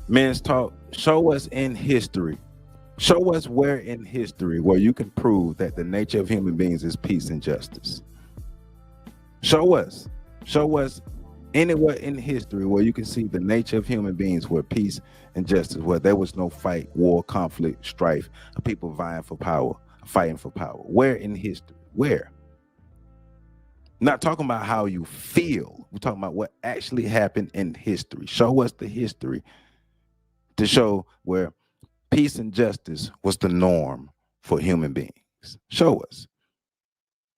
Men's Talk, show us in history. Show us where in history where you can prove that the nature of human beings is peace and justice. Show us anywhere in history where you can see the nature of human beings, where peace and justice, where there was no fight, war, conflict, strife, of people vying for power, fighting for power. Where in history? Where? Not talking about how you feel. We're talking about what actually happened in history. Show us the history to show where peace and justice was the norm for human beings. Show us.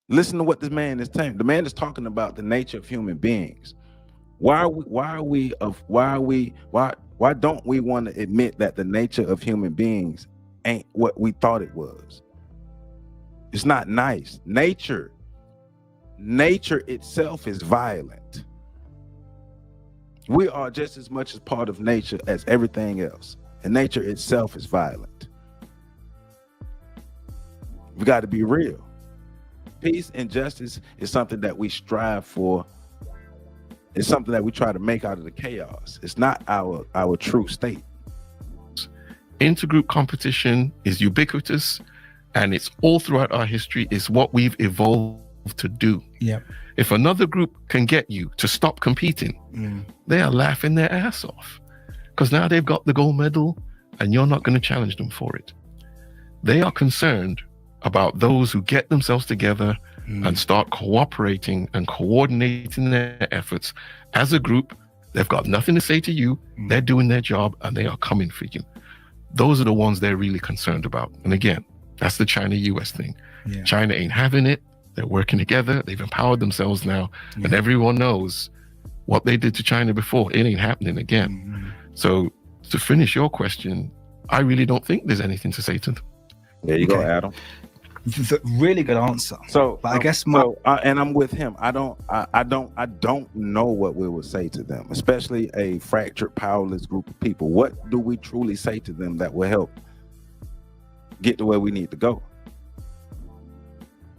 Listen to what this man is saying. The man is talking about the nature of human beings. Why don't we want to admit that the nature of human beings ain't what we thought it was? It's not nice. Nature itself is violent. We are just as much as part of nature as everything else, and nature itself is violent. We got to be real. Peace and justice is something that we strive for. It's something that we try to make out of the chaos. It's not our true state. Intergroup competition is ubiquitous, and it's all throughout our history. It's what we've evolved to do. Yeah. If another group can get you to stop competing, they are laughing their ass off, because now they've got the gold medal and you're not going to challenge them for it. They are concerned about those who get themselves together and start cooperating and coordinating their efforts as a group. They've got nothing to say to you. They're doing their job and they are coming for you. Those are the ones they're really concerned about. And again, that's the China-US thing. Yeah. China ain't having it. They're working together. They've empowered themselves now. And everyone knows what they did to China before. It ain't happening again. So to finish your question, I really don't think there's anything to say to them. There you go, Adam. Really good answer. So, but I guess and I'm with him. I don't know what we would say to them, especially a fractured, powerless group of people. What do we truly say to them that will help get to where we need to go?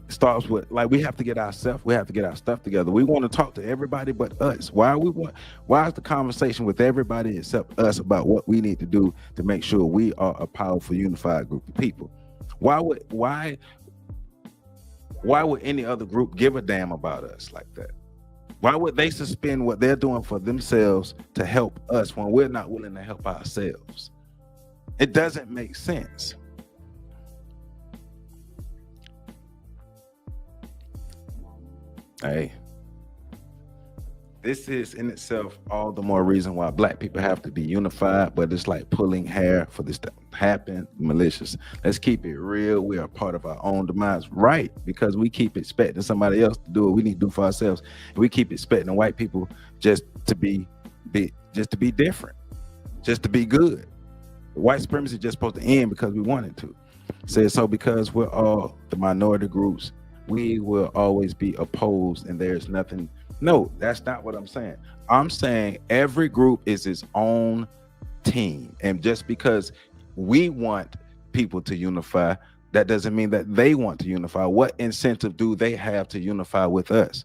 It starts with, like, we have to get our stuff together. We want to talk to everybody but us. Why is the conversation with everybody except us about what we need to do to make sure we are a powerful, unified group of people? Why would any other group give a damn about us like that? Why would they suspend what they're doing for themselves to help us when we're not willing to help ourselves? It doesn't make sense. Hey, this is in itself all the more reason why Black people have to be unified, but it's like pulling hair for this to happen. Malicious. Let's keep it real. We are part of our own demise, right? Because we keep expecting somebody else to do what we need to do for ourselves. And we keep expecting white people just to be different, just to be good. White supremacy is just supposed to end because we want it to. So because we're all the minority groups, we will always be opposed, and there's nothing. No, that's not what I'm saying. I'm saying every group is its own team, and just because we want people to unify, that doesn't mean that they want to unify. What incentive do they have to unify with us?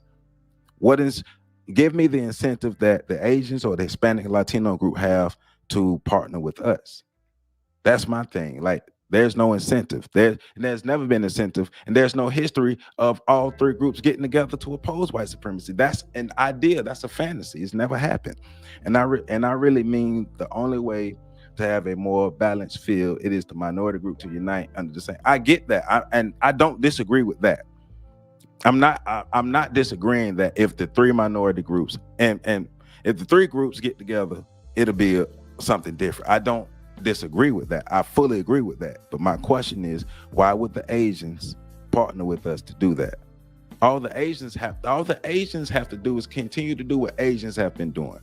Give me the incentive that the Asians or the Hispanic Latino group have to partner with us. That's my thing. Like, there's no incentive. There's never been incentive, and there's no history of all three groups getting together to oppose white supremacy. That's an idea. That's a fantasy. It's never happened. And I really mean the only way to have a more balanced field, it is the minority group to unite under the same. I get that, and I don't disagree with that. I'm not disagreeing that if the three minority groups and if the three groups get together, it'll be something different. I don't disagree with that. I fully agree with that. But my question is, why would the Asians partner with us to do that? All the Asians have to do is continue to do what Asians have been doing.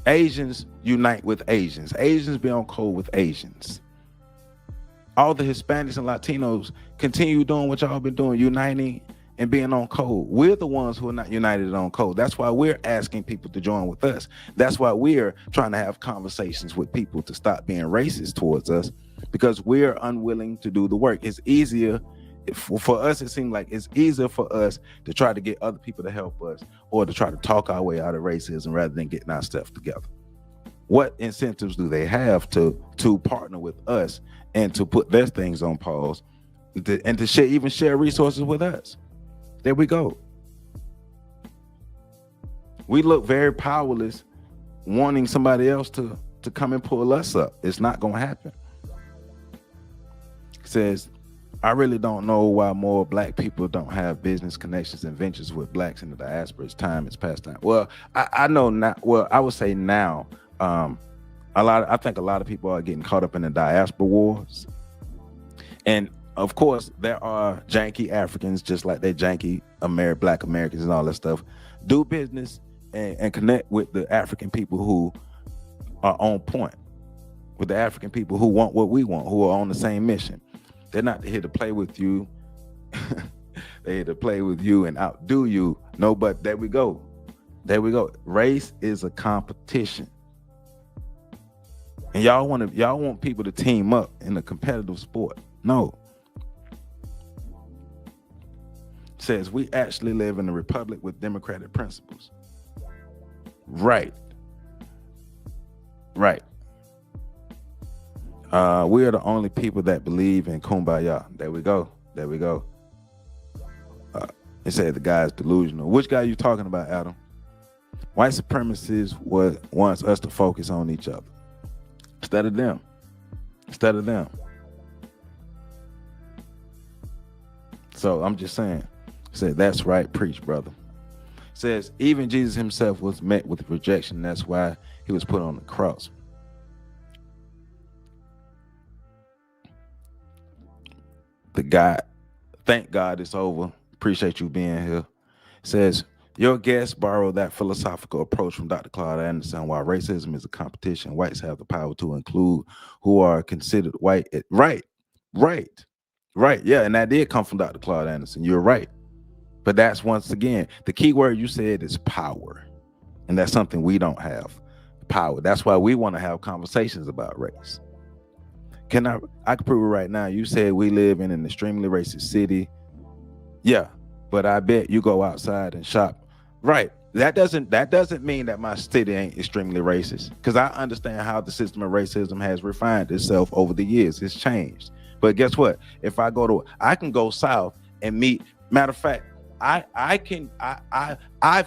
Asians unite with Asians. Asians be on code with Asians. All the Hispanics and Latinos continue doing what y'all been doing, uniting and being on code. We're the ones who are not united on code. That's why we're asking people to join with us. That's why we're trying to have conversations with people to stop being racist towards us, because we're unwilling to do the work. It's easier for us. It seems like it's easier for us to try to get other people to help us or to try to talk our way out of racism rather than getting our stuff together. What incentives do they have to partner with us and to put their things on pause and to even share resources with us? There we go. We look very powerless, wanting somebody else to come and pull us up. It's not going to happen. It says, I really don't know why more black people don't have business connections and ventures with blacks in the diaspora as time has passed on. Well, I know now. Well, I would say now, I think a lot of people are getting caught up in the diaspora wars. And of course, there are janky Africans, just like they janky black Americans and all that stuff. Do business and connect with the African people who are on point, with the African people who want what we want, who are on the same mission. They're not here to play with you. They're here to play with you and outdo you. No, but there we go. There we go. Race is a competition. And y'all want people to team up in a competitive sport. No. It says we actually live in a republic with democratic principles. Right. Right. We are the only people that believe in kumbaya. There we go. There we go. It said the guy's delusional. Which guy are you talking about, Adam? White supremacists wants us to focus on each other instead of them. Instead of them. So I'm just saying. Said that's right, preach, brother. Says even Jesus himself was met with rejection. That's why he was put on the cross. The guy, thank God it's over. Appreciate you being here. Says your guest borrowed that philosophical approach from Dr. Claude Anderson. While racism is a competition, whites have the power to include who are considered white. Right. Yeah, and that did come from Dr. Claude Anderson. You're right. But that's, once again, the key word you said is power. And that's something we don't have. Power. That's why we want to have conversations about race. I can prove it right now. You said we live in an extremely racist city. Yeah, but I bet you go outside and shop. Right. That doesn't mean that my city ain't extremely racist, because I understand how the system of racism has refined itself over the years. It's changed. But guess what? If I can go south and meet. Matter of fact, I've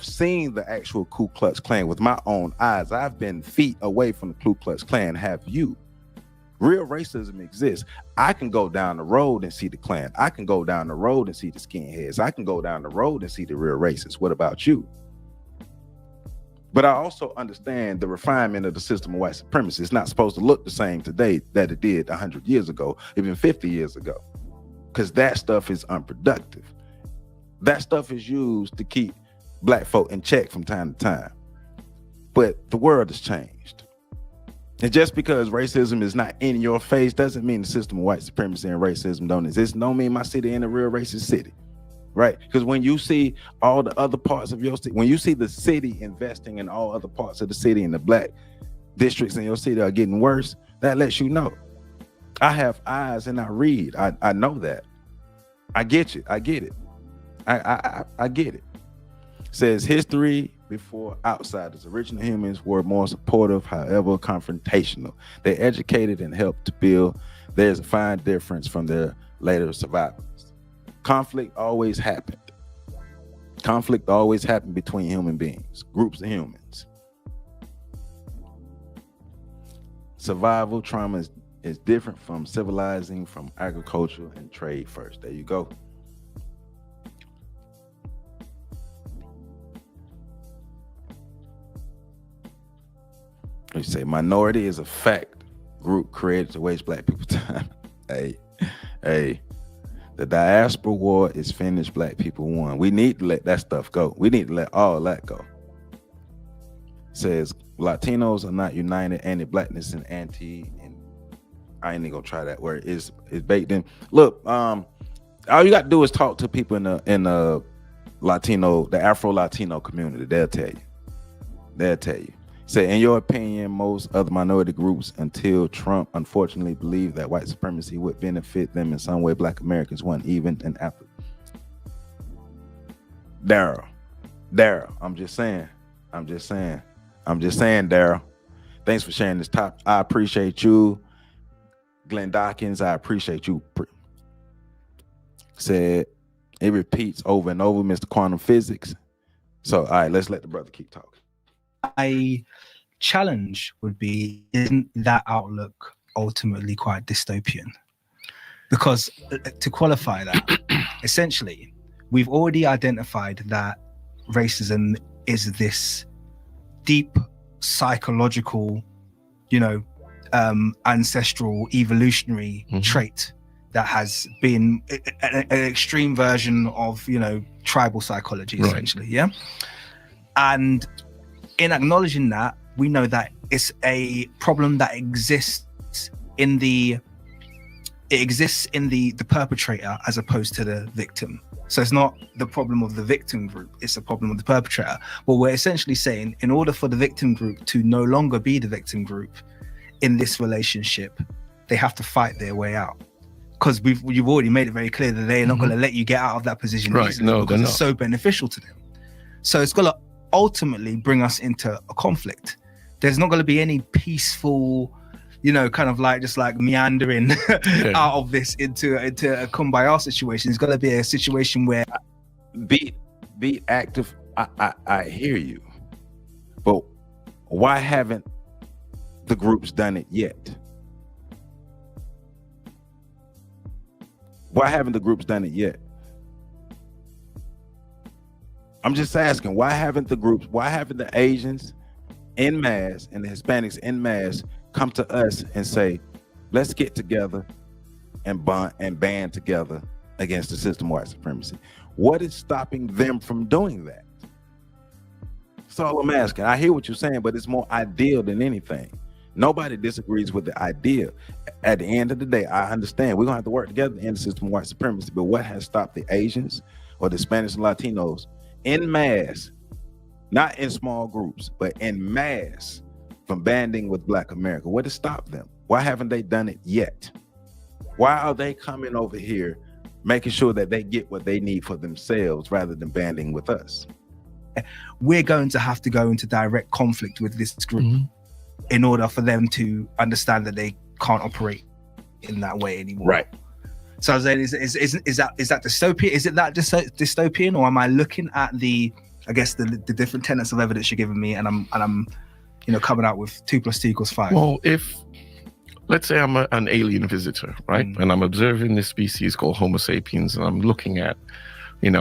seen the actual Ku Klux Klan with my own eyes. I've been feet away from the Ku Klux Klan. Have you? Real racism exists. I can go down the road and see the Klan. I can go down the road and see the skinheads. I can go down the road and see the real racists. What about you? But I also understand the refinement of the system of white supremacy. It's not supposed to look the same today that it did 100 years ago, even 50 years ago, because that stuff is unproductive. That stuff is used to keep black folk in check from time to time. But the world has changed. And just because racism is not in your face doesn't mean the system of white supremacy and racism don't exist. Don't mean my city ain't a real racist city, right? Because when you see all the other parts of your city, when you see the city investing in all other parts of the city and the black districts in your city are getting worse, that lets you know. I have eyes and I read. I know that. I get you. I get it. I get it. Says history before outsiders. Original humans were more supportive, however confrontational. They educated and helped to build. There's a fine difference from their later survivors. Conflict always happened. Conflict always happened between human beings, groups of humans. Survival trauma is different from civilizing, from agriculture and trade first. There you go. You say minority is a fact group created to waste black people time. Hey, the diaspora war is finished. Black people won. We need to let that stuff go. We need to let all that go. It says Latinos are not united. Anti-blackness and and I ain't even gonna try that word. Is baked in. Look, all you got to do is talk to people in the Latino, the Afro-Latino community. They'll tell you. They'll tell you. Say, in your opinion, most other minority groups until Trump unfortunately believed that white supremacy would benefit them in some way. Black Americans weren't even an apple. Daryl, I'm just saying, Daryl. Thanks for sharing this topic. I appreciate you. Glenn Dawkins, I appreciate you. Said, It repeats over and over, Mr. Quantum Physics. So, all right, let's let the brother keep talking. A challenge would be, isn't that outlook ultimately quite dystopian? Because to qualify that, essentially, we've already identified that racism is this deep psychological, ancestral evolutionary trait that has been an extreme version of, tribal psychology, essentially. Yeah. And in acknowledging that, we know that it's a problem that exists in the perpetrator as opposed to the victim. So it's not the problem of the victim group, it's the problem of the perpetrator. But we're essentially saying, in order for the victim group to no longer be the victim group in this relationship, they have to fight their way out. Because you've already made it very clear that they're not going to let you get out of that position easily, because it's so beneficial to them. So it's going to ultimately bring us into a conflict. There's not going to be any peaceful, kind of just meandering out of this into a kumbaya situation. It's going to be a situation where be active. I hear you, but why haven't the groups done it yet? Why haven't the groups done it yet? I'm just asking, why haven't the Asians en masse and the Hispanics en masse come to us and say, let's get together and band together against the system of white supremacy? What is stopping them from doing that? That's all I'm asking. I hear what you're saying, but it's more ideal than anything. Nobody disagrees with the idea. At the end of the day, I understand we're gonna have to work together to end the system of white supremacy, but what has stopped the Asians or the Spanish and Latinos en masse, not in small groups, but en masse, from banding with Black America? What has stopped them? Why haven't they done it yet? Why are they coming over here making sure that they get what they need for themselves rather than banding with us? We're going to have to go into direct conflict with this group in order for them to understand that they can't operate in that way anymore. Right. So I was saying, is that dystopian? Is it that dystopian, or am I looking at the different tenets of evidence you're giving me, and I'm coming out with 2 + 2 = 5? Well, if let's say I'm an alien visitor, right, and I'm observing this species called Homo sapiens, and I'm looking at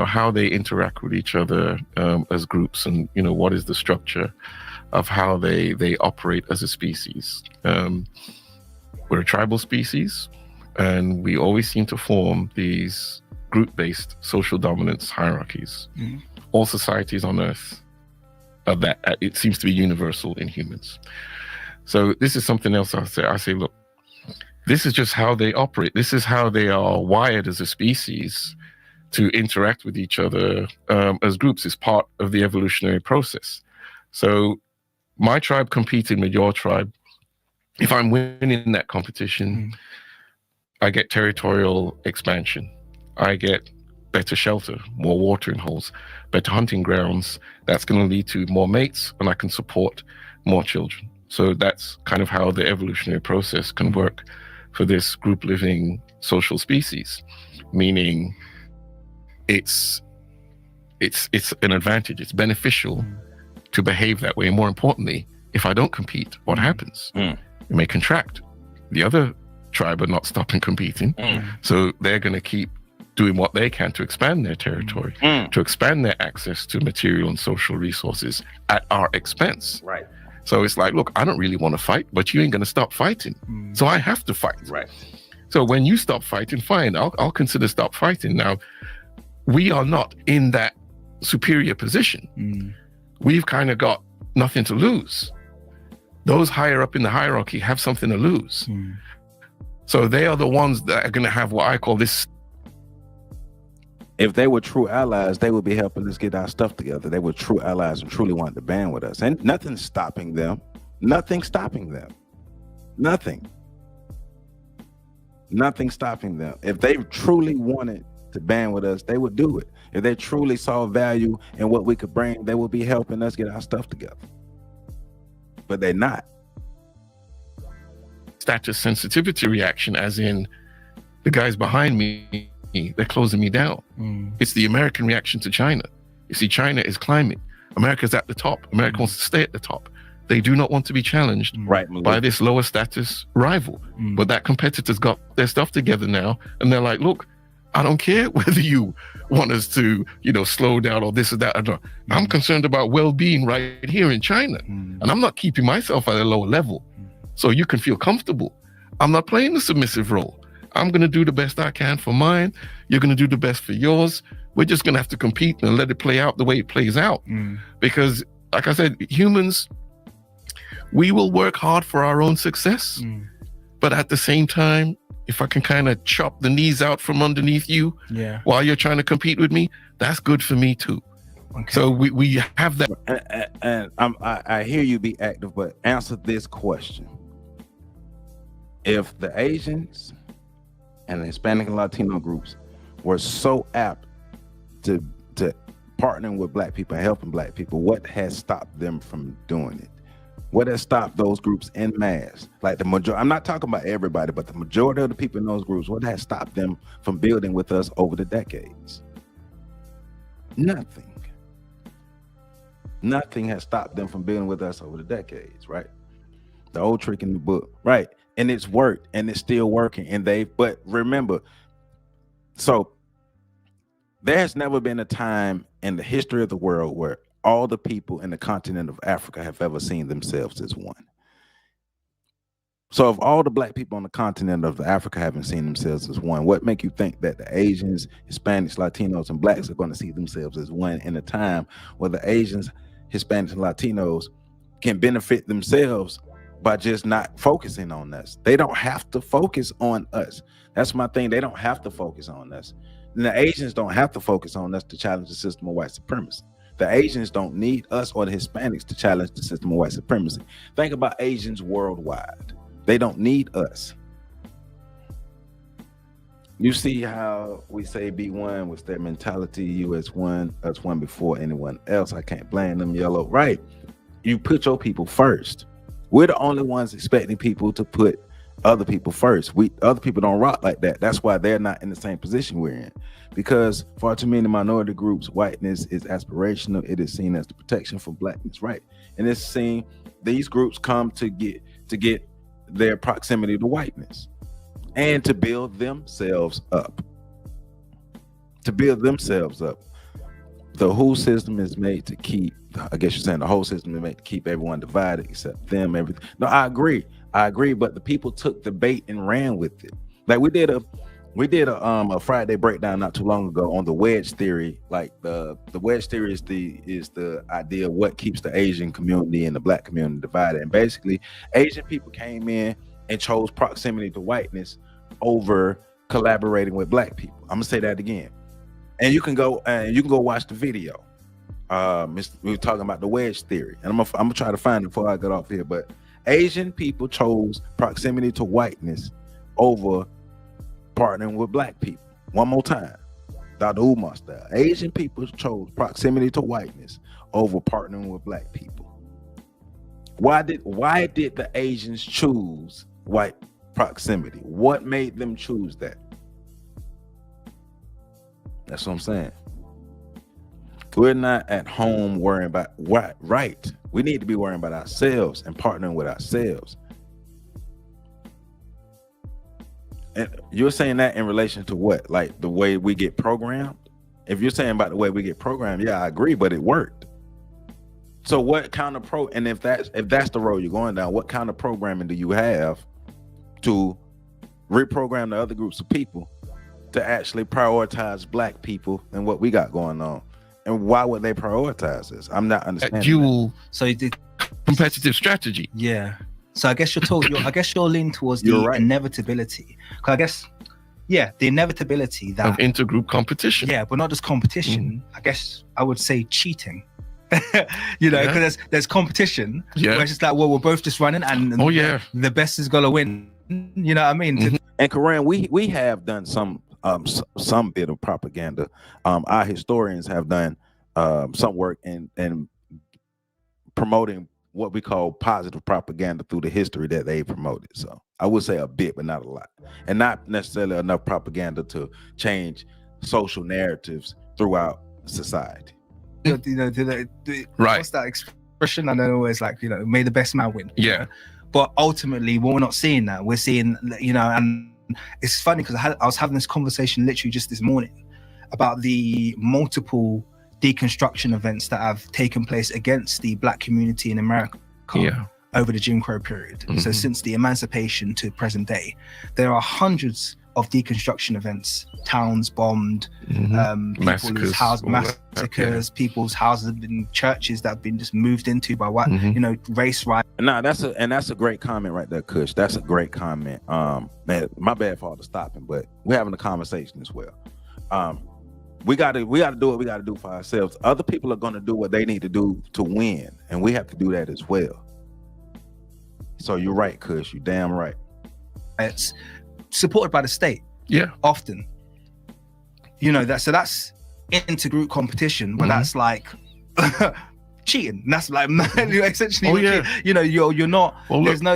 how they interact with each other as groups, and what is the structure of how they operate as a species. We're a tribal species, and we always seem to form these group-based social dominance hierarchies. All societies on Earth are that. It seems to be universal in humans. So this is something else I say, look, this is just how they operate. This is how they are wired as a species to interact with each other as groups. Is part of the evolutionary process. So my tribe competing with your tribe, if I'm winning that competition, I get territorial expansion. I get better shelter, more watering holes, better hunting grounds. That's going to lead to more mates, and I can support more children. So that's kind of how the evolutionary process can work for this group living social species, meaning it's an advantage. It's beneficial to behave that way. And more importantly, if I don't compete, what happens? It may contract. The other tribe are not stopping competing. So they're going to keep doing what they can to expand their territory, to expand their access to material and social resources at our expense. Right. So it's like, look, I don't really want to fight, but you ain't going to stop fighting. So I have to fight. Right. So when you stop fighting, fine, I'll consider stop fighting. Now, we are not in that superior position. We've kind of got nothing to lose. Those higher up in the hierarchy have something to lose. So they are the ones that are going to have what I call this. If they were true allies, they would be helping us get our stuff together. They were true allies and truly wanted to band with us. And nothing's stopping them. Nothing's stopping them. Nothing. Nothing's stopping them. If they truly wanted to band with us, they would do it. If they truly saw value in what we could bring, they would be helping us get our stuff together. But they're not. Status sensitivity reaction, as in the guys behind me they're closing me down. It's the American reaction to China. You see, China is climbing. America's at the top. America wants to stay at the top. They do not want to be challenged by this lower status rival. But that competitor's got their stuff together now, and they're like, look, I don't care whether you want us to, slow down or this or that. I'm concerned about well-being right here in China. And I'm not keeping myself at a lower level. So you can feel comfortable. I'm not playing the submissive role. I'm going to do the best I can for mine. You're going to do the best for yours. We're just going to have to compete and let it play out the way it plays out. Because, like I said, humans, we will work hard for our own success. But at the same time, if I can kind of chop the knees out from underneath you while you're trying to compete with me, that's good for me too. Okay. So we have that. And I hear you be active, but answer this question. If the Asians and the Hispanic and Latino groups were so apt to partnering with Black people and helping Black people, what has stopped them from doing it? What has stopped those groups en masse? Like the majority, I'm not talking about everybody, but the majority of the people in those groups, what has stopped them from building with us over the decades? Nothing. Nothing has stopped them from building with us over the decades, right? The old trick in the book, right? And it's worked and it's still working. But remember, so there's never been a time in the history of the world where all the people in the continent of Africa have ever seen themselves as one. So if all the Black people on the continent of Africa haven't seen themselves as one, what make you think that the Asians, Hispanics, Latinos, and Blacks are going to see themselves as one in a time where the Asians, Hispanics, and Latinos can benefit themselves by just not focusing on us? They don't have to focus on us. That's my thing. They don't have to focus on us. And the Asians don't have to focus on us to challenge the system of white supremacy. The Asians don't need us or the Hispanics to challenge the system of white supremacy. Think about Asians worldwide. They don't need us. You see how we say be one with their mentality, you as one, us one before anyone else. I can't blame them, yellow. Right. You put your people first. We're the only ones expecting people to put other people first. Other people don't rock like that. That's why they're not in the same position we're in. Because far too many minority groups, whiteness is aspirational. It is seen as the protection for Blackness, right? And it's seen, these groups come to get their proximity to whiteness and to build themselves up. To build themselves up. The whole system is made to keep, I guess you're saying the whole system is made to keep everyone divided except them, everything. No, I agree, but the people took the bait and ran with it. Like we did a Friday breakdown not too long ago on the wedge theory. Like the wedge theory is the idea of what keeps the Asian community and the Black community divided. And basically, Asian people came in and chose proximity to whiteness over collaborating with Black people. I'm gonna say that again. And you can go watch the video. We were talking about the wedge theory, and I'm gonna try to find it before I get off here. But Asian people chose proximity to whiteness over partnering with Black people. One more time, Dr. Umar style. Asian people chose proximity to whiteness over partnering with Black people. Why did the Asians choose white proximity? What made them choose that? That's what I'm saying. We're not at home worrying about what right. We need to be worrying about ourselves and partnering with ourselves. And you're saying that in relation to what? Like the way we get programmed? If you're saying about the way we get programmed, yeah, I agree, but it worked. So what kind of and if that's the road you're going down, what kind of programming do you have to reprogram the other groups of people to actually prioritize Black people and what we got going on? And why would they prioritize this? I'm not understanding. Dual competitive strategy. Yeah. So I guess you're leaning towards the inevitability. Because I guess, the inevitability that of intergroup competition. Yeah, but not just competition. I guess I would say cheating. Because there's competition. Yeah. Where it's just like, well, we're both just running, and the best is gonna win. You know what I mean? Mm-hmm. And Karan, we have done some bit of propaganda. Our historians have done some work in promoting what we call positive propaganda through the history that they promoted. So I would say a bit, but not a lot, and not necessarily enough propaganda to change social narratives throughout society. You know, Right. What's that expression? I know it's like, you know, may the best man win. Yeah. But ultimately, we're not seeing that. We're seeing, you know, and it's funny because I was having this conversation literally just this morning about the multiple deconstruction events that have taken place against the Black community in America over the Jim Crow period. So since the emancipation to present day, there are hundreds of deconstruction events, towns bombed, people's massacres, people's houses have been, churches that have been just moved into by what, you know, race riot. Nah, that's a great comment right there, Kush. That's a great comment. Man, my bad for all the stopping, but we're having a conversation as well. We gotta do what we gotta do for ourselves. Other people are gonna do what they need to do to win, and we have to do that as well. So you're right, Kush. You're damn right. It's supported by the state. Yeah. Often. You know, that's intergroup competition, but that's like cheating. That's like essentially you know, you're not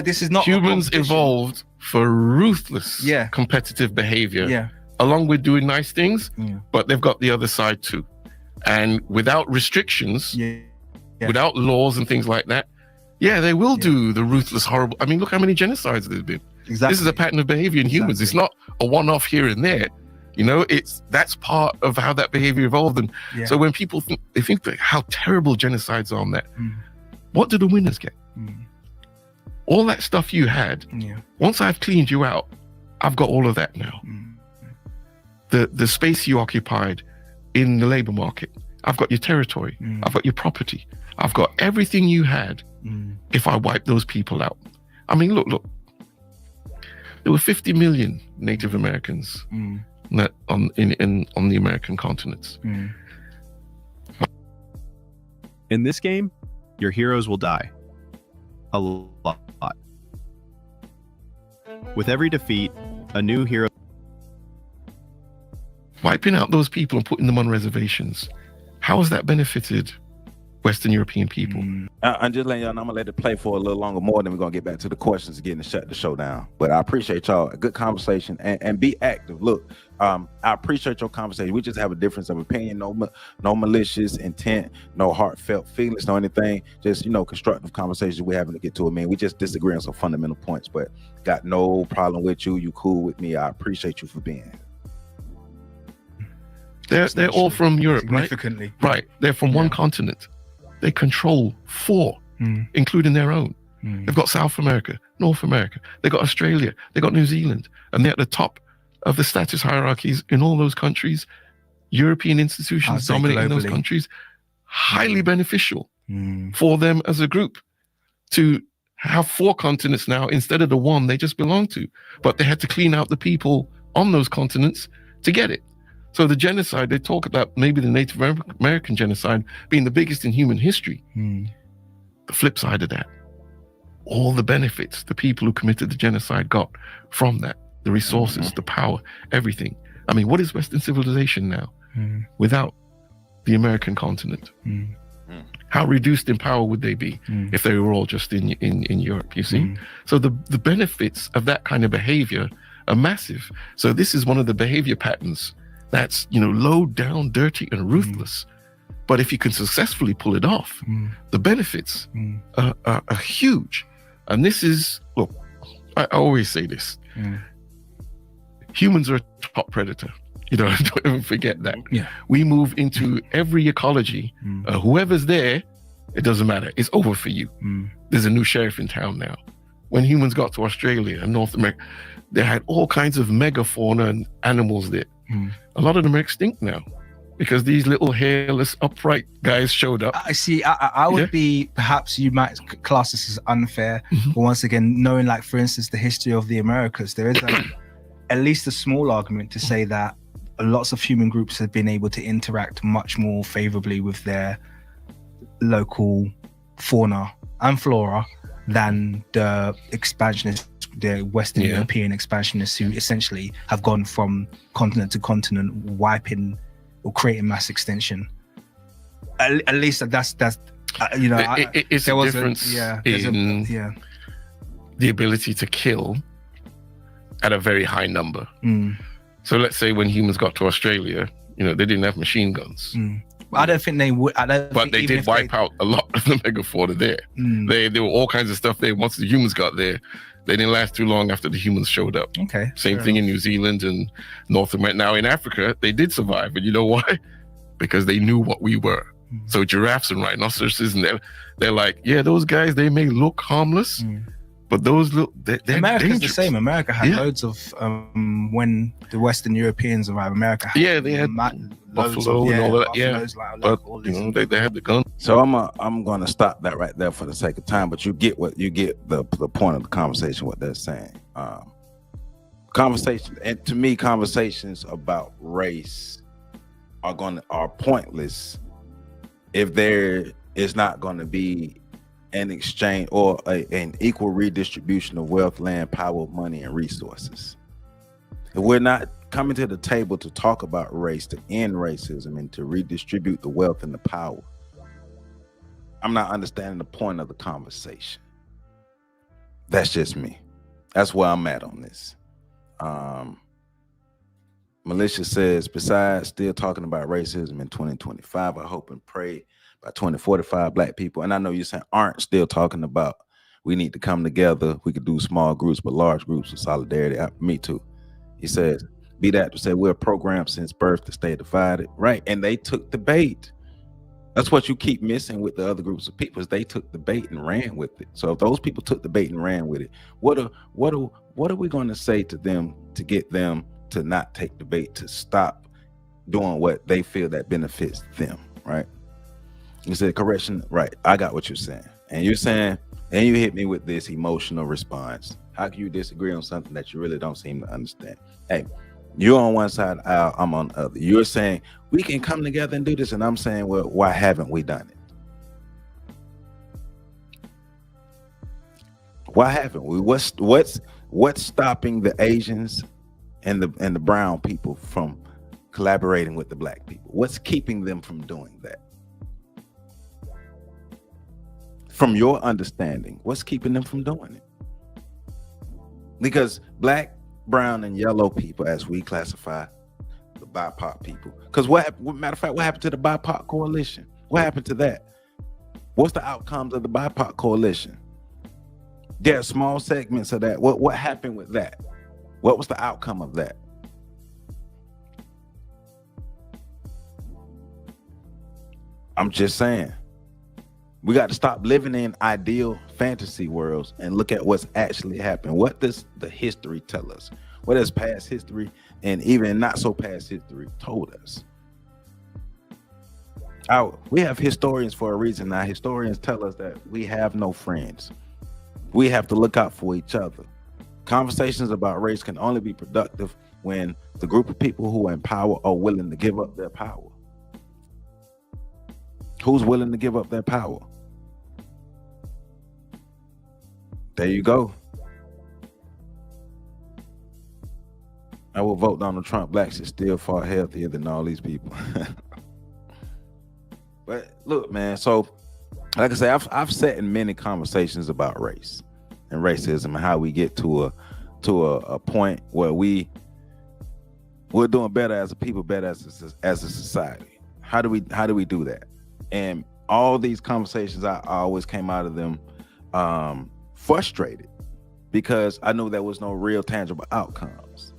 this is not humans evolved for ruthless competitive behavior. Along with doing nice things, but they've got the other side too. And without restrictions, without laws and things like that, they will do the ruthless, horrible. I mean, look how many genocides there's been. Exactly. This is a pattern of behavior in humans. It's not a one-off here and there. You know, that's part of how that behavior evolved. And so when people think how terrible genocides are on that, what do the winners get? All that stuff you had, once I've cleaned you out, I've got all of that now. The space you occupied in the labor market, I've got your territory, I've got your property, I've got everything you had. If I wipe those people out, I mean, look, there were 50 million Native Americans that on the American continents. In this game, your heroes will die. A lot. With every defeat, a new hero. Wiping out those people and putting them on reservations, how has that benefited Western European people? I'm just letting y'all know I'm gonna let it play for a little longer more, then we're gonna get back to the questions again and shut the show down. But I appreciate y'all, a good conversation, and be active. Look, I appreciate your conversation. We just have a difference of opinion, no malicious intent, no heartfelt feelings, no anything. Just, you know, constructive conversations we're having to get to. I mean, we just disagree on some fundamental points, but got no problem with you. You cool with me. I appreciate you for being here. They're all from Europe, significantly. Right. They're from one continent. They control 4, including their own. They've got South America, North America. They've got Australia. They've got New Zealand. And they're at the top of the status hierarchies in all those countries. European institutions dominating those countries. Highly beneficial for them as a group to have 4 continents now instead of the one they just belong to. But they had to clean out the people on those continents to get it. So the genocide, they talk about maybe the Native American genocide being the biggest in human history. The flip side of that, all the benefits the people who committed the genocide got from that, the resources, the power, everything. I mean, what is Western civilization now without the American continent? How reduced in power would they be if they were all just in Europe, you see? So the benefits of that kind of behavior are massive. So this is one of the behavior patterns that's, you know, low down, dirty, and ruthless. But if you can successfully pull it off, the benefits are huge. And this is, look, I always say this. Humans are a top predator. You know, don't ever forget that. We move into every ecology. Whoever's there, it doesn't matter. It's over for you. There's a new sheriff in town now. When humans got to Australia and North America, they had all kinds of megafauna and animals there. A lot of them are extinct now because these little hairless, upright guys showed up. I see. I would be, perhaps you might class this as unfair, but once again, knowing, like, for instance, the history of the Americas, there is at least a small argument to say that lots of human groups have been able to interact much more favorably with their local fauna and flora than the expansionists, the Western European expansionists, who essentially have gone from continent to continent, wiping or creating mass extinction. At least that's you know, it's a difference in the ability to kill at a very high number. So let's say when humans got to Australia, they didn't have machine guns. I don't think they would. But they did wipe out a lot of the megafauna there. There were all kinds of stuff there. Once the humans got there, they didn't last too long after the humans showed up. Okay. Same thing in New Zealand and North America. Now in Africa, they did survive. And you know why? Because they knew what we were. So giraffes and rhinoceroses, and they're like, yeah, those guys, they may look harmless, but those they're America's dangerous. the same. America had loads of when the Western Europeans arrived. America had they had buffalo and all of that. But they had the gun. So I'm gonna stop that right there for the sake of time. But you get the point of the conversation. What they're saying. Conversations, and to me, conversations about race are pointless if there is not going to be an exchange or an equal redistribution of wealth, land, power, money, and resources. If we're not coming to the table to talk about race, to end racism, and to redistribute the wealth and the power, I'm not understanding the point of the conversation. That's just me. That's where I'm at on this. Militia says, besides still talking about racism in 2025, I hope and pray by 2045 Black people, and I know you're saying aren't still talking about we need to come together. We could do small groups, but large groups of solidarity. Me too. He says, be that to say we're programmed since birth to stay divided, right? And they took the bait. That's what you keep missing with the other groups of people, is they took the bait and ran with it. So if those people took the bait and ran with it, what are we going to say to them to get them to not take the bait, to stop doing what they feel that benefits them, right? You said correction, right? I got what you're saying. And you're saying, and you hit me with this emotional response. How can you disagree on something that you really don't seem to understand? Hey, you're on one side, I'm on the other. You're saying we can come together and do this, and I'm saying, well, why haven't we done it? Why haven't we? What's stopping the Asians and the brown people from collaborating with the Black people? What's keeping them from doing that? From your understanding, what's keeping them from doing it? Because Black, brown, and yellow people, as we classify the BIPOC people, because matter of fact, what happened to the BIPOC coalition? What happened to that? What's the outcomes of the BIPOC coalition? There are small segments of that. What happened with that? What was the outcome of that? I'm just saying, we got to stop living in ideal fantasy worlds and look at what's actually happened. What does the history tell us? What has past history and even not so past history told us? We have historians for a reason. Now, historians tell us that we have no friends. We have to look out for each other. Conversations about race can only be productive when the group of people who are in power are willing to give up their power. Who's willing to give up their power? There you go. I will vote Donald Trump. Blacks is still far healthier than all these people. But look, man, so like I say, I've sat in many conversations about race and racism and how we get to a point where we're doing better as a people, better as a society. How do we do that? And all these conversations, I always came out of them frustrated because I knew there was no real tangible outcomes.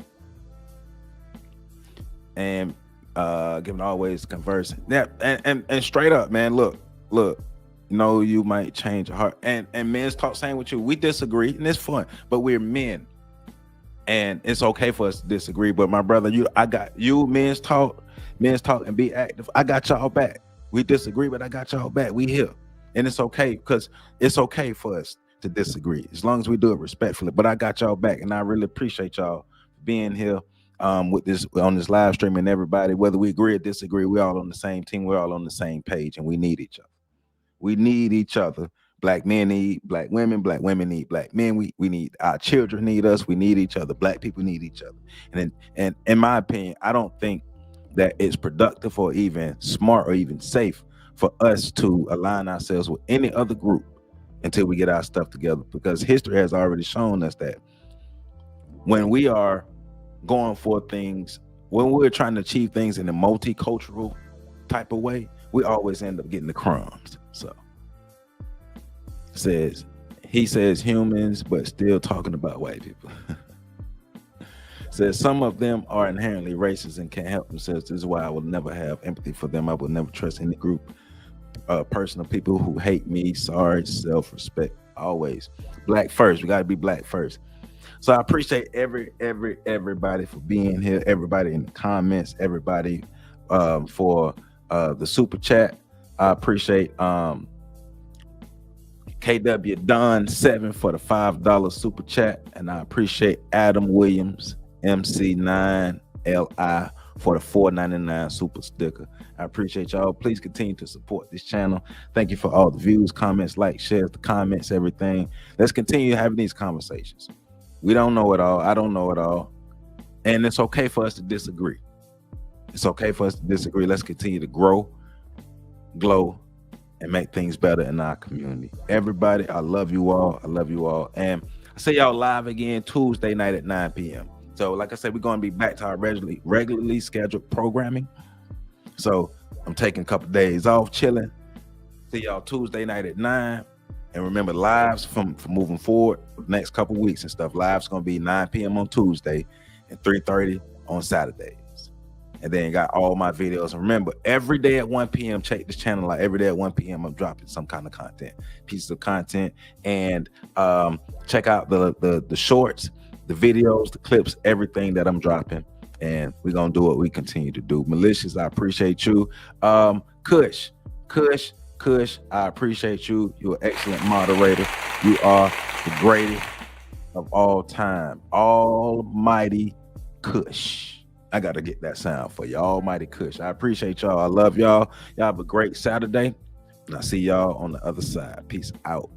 And given always conversing, yeah, and straight up, man, look, you might change your heart, and men's talk same with you. We disagree, and it's fun, but we're men, and it's okay for us to disagree. But my brother, I got you. Men's talk, and be active. I got y'all back. We disagree, but I got y'all back. We here, and it's okay because it's okay for us to disagree as long as we do it respectfully. But I got y'all back, and I really appreciate y'all being here with this on this live stream. And everybody, whether we agree or disagree, we're all on the same team. We're all on the same page, and we need each other. We need each other. Black men need black women. Black women need black men. We need our children need us. We need each other. Black people need each other. And in my opinion, I don't think that it's productive or even smart or even safe for us to align ourselves with any other group until we get our stuff together, because history has already shown us that when we are going for things, when we're trying to achieve things in a multicultural type of way, we always end up getting the crumbs. So he says humans, but still talking about white people. Says some of them are inherently racist and can't help themselves. This is why I will never have empathy for them. I will never trust any group, person of people who hate me. Sorry, self-respect always. Black first. We got to be black first. So I appreciate everybody for being here. Everybody in the comments. Everybody for the super chat. I appreciate KW Don 7 for the $5 super chat, and I appreciate Adam Williams MC9LI for the $4.99 super sticker. I appreciate y'all. Please continue to support this channel. Thank you for all the views, comments, likes, shares, the comments, everything. Let's continue having these conversations. We don't know it all. I don't know it all. And it's okay for us to disagree. It's okay for us to disagree. Let's continue to grow, glow, and make things better in our community. Everybody, I love you all. I love you all. And I see y'all live again Tuesday night at 9 p.m. So like I said, we're going to be back to our regularly scheduled programming. So I'm taking a couple of days off, chilling. See y'all Tuesday night at 9. And remember, lives from moving forward, next couple of weeks and stuff, lives going to be 9 p.m. on Tuesday and 3:30 on Saturdays. And then got all my videos. And remember, every day at 1 p.m., check this channel out. Every day at 1 p.m., I'm dropping some kind of content, pieces of content. And check out the shorts, the videos, the clips, everything that I'm dropping. And we're going to do what we continue to do. Malicious, I appreciate you. Kush, I appreciate you. You're an excellent moderator. You are the greatest of all time. Almighty Kush. I got to get that sound for you. Almighty Kush. I appreciate y'all. I love y'all. Y'all have a great Saturday. And I'll see y'all on the other side. Peace out.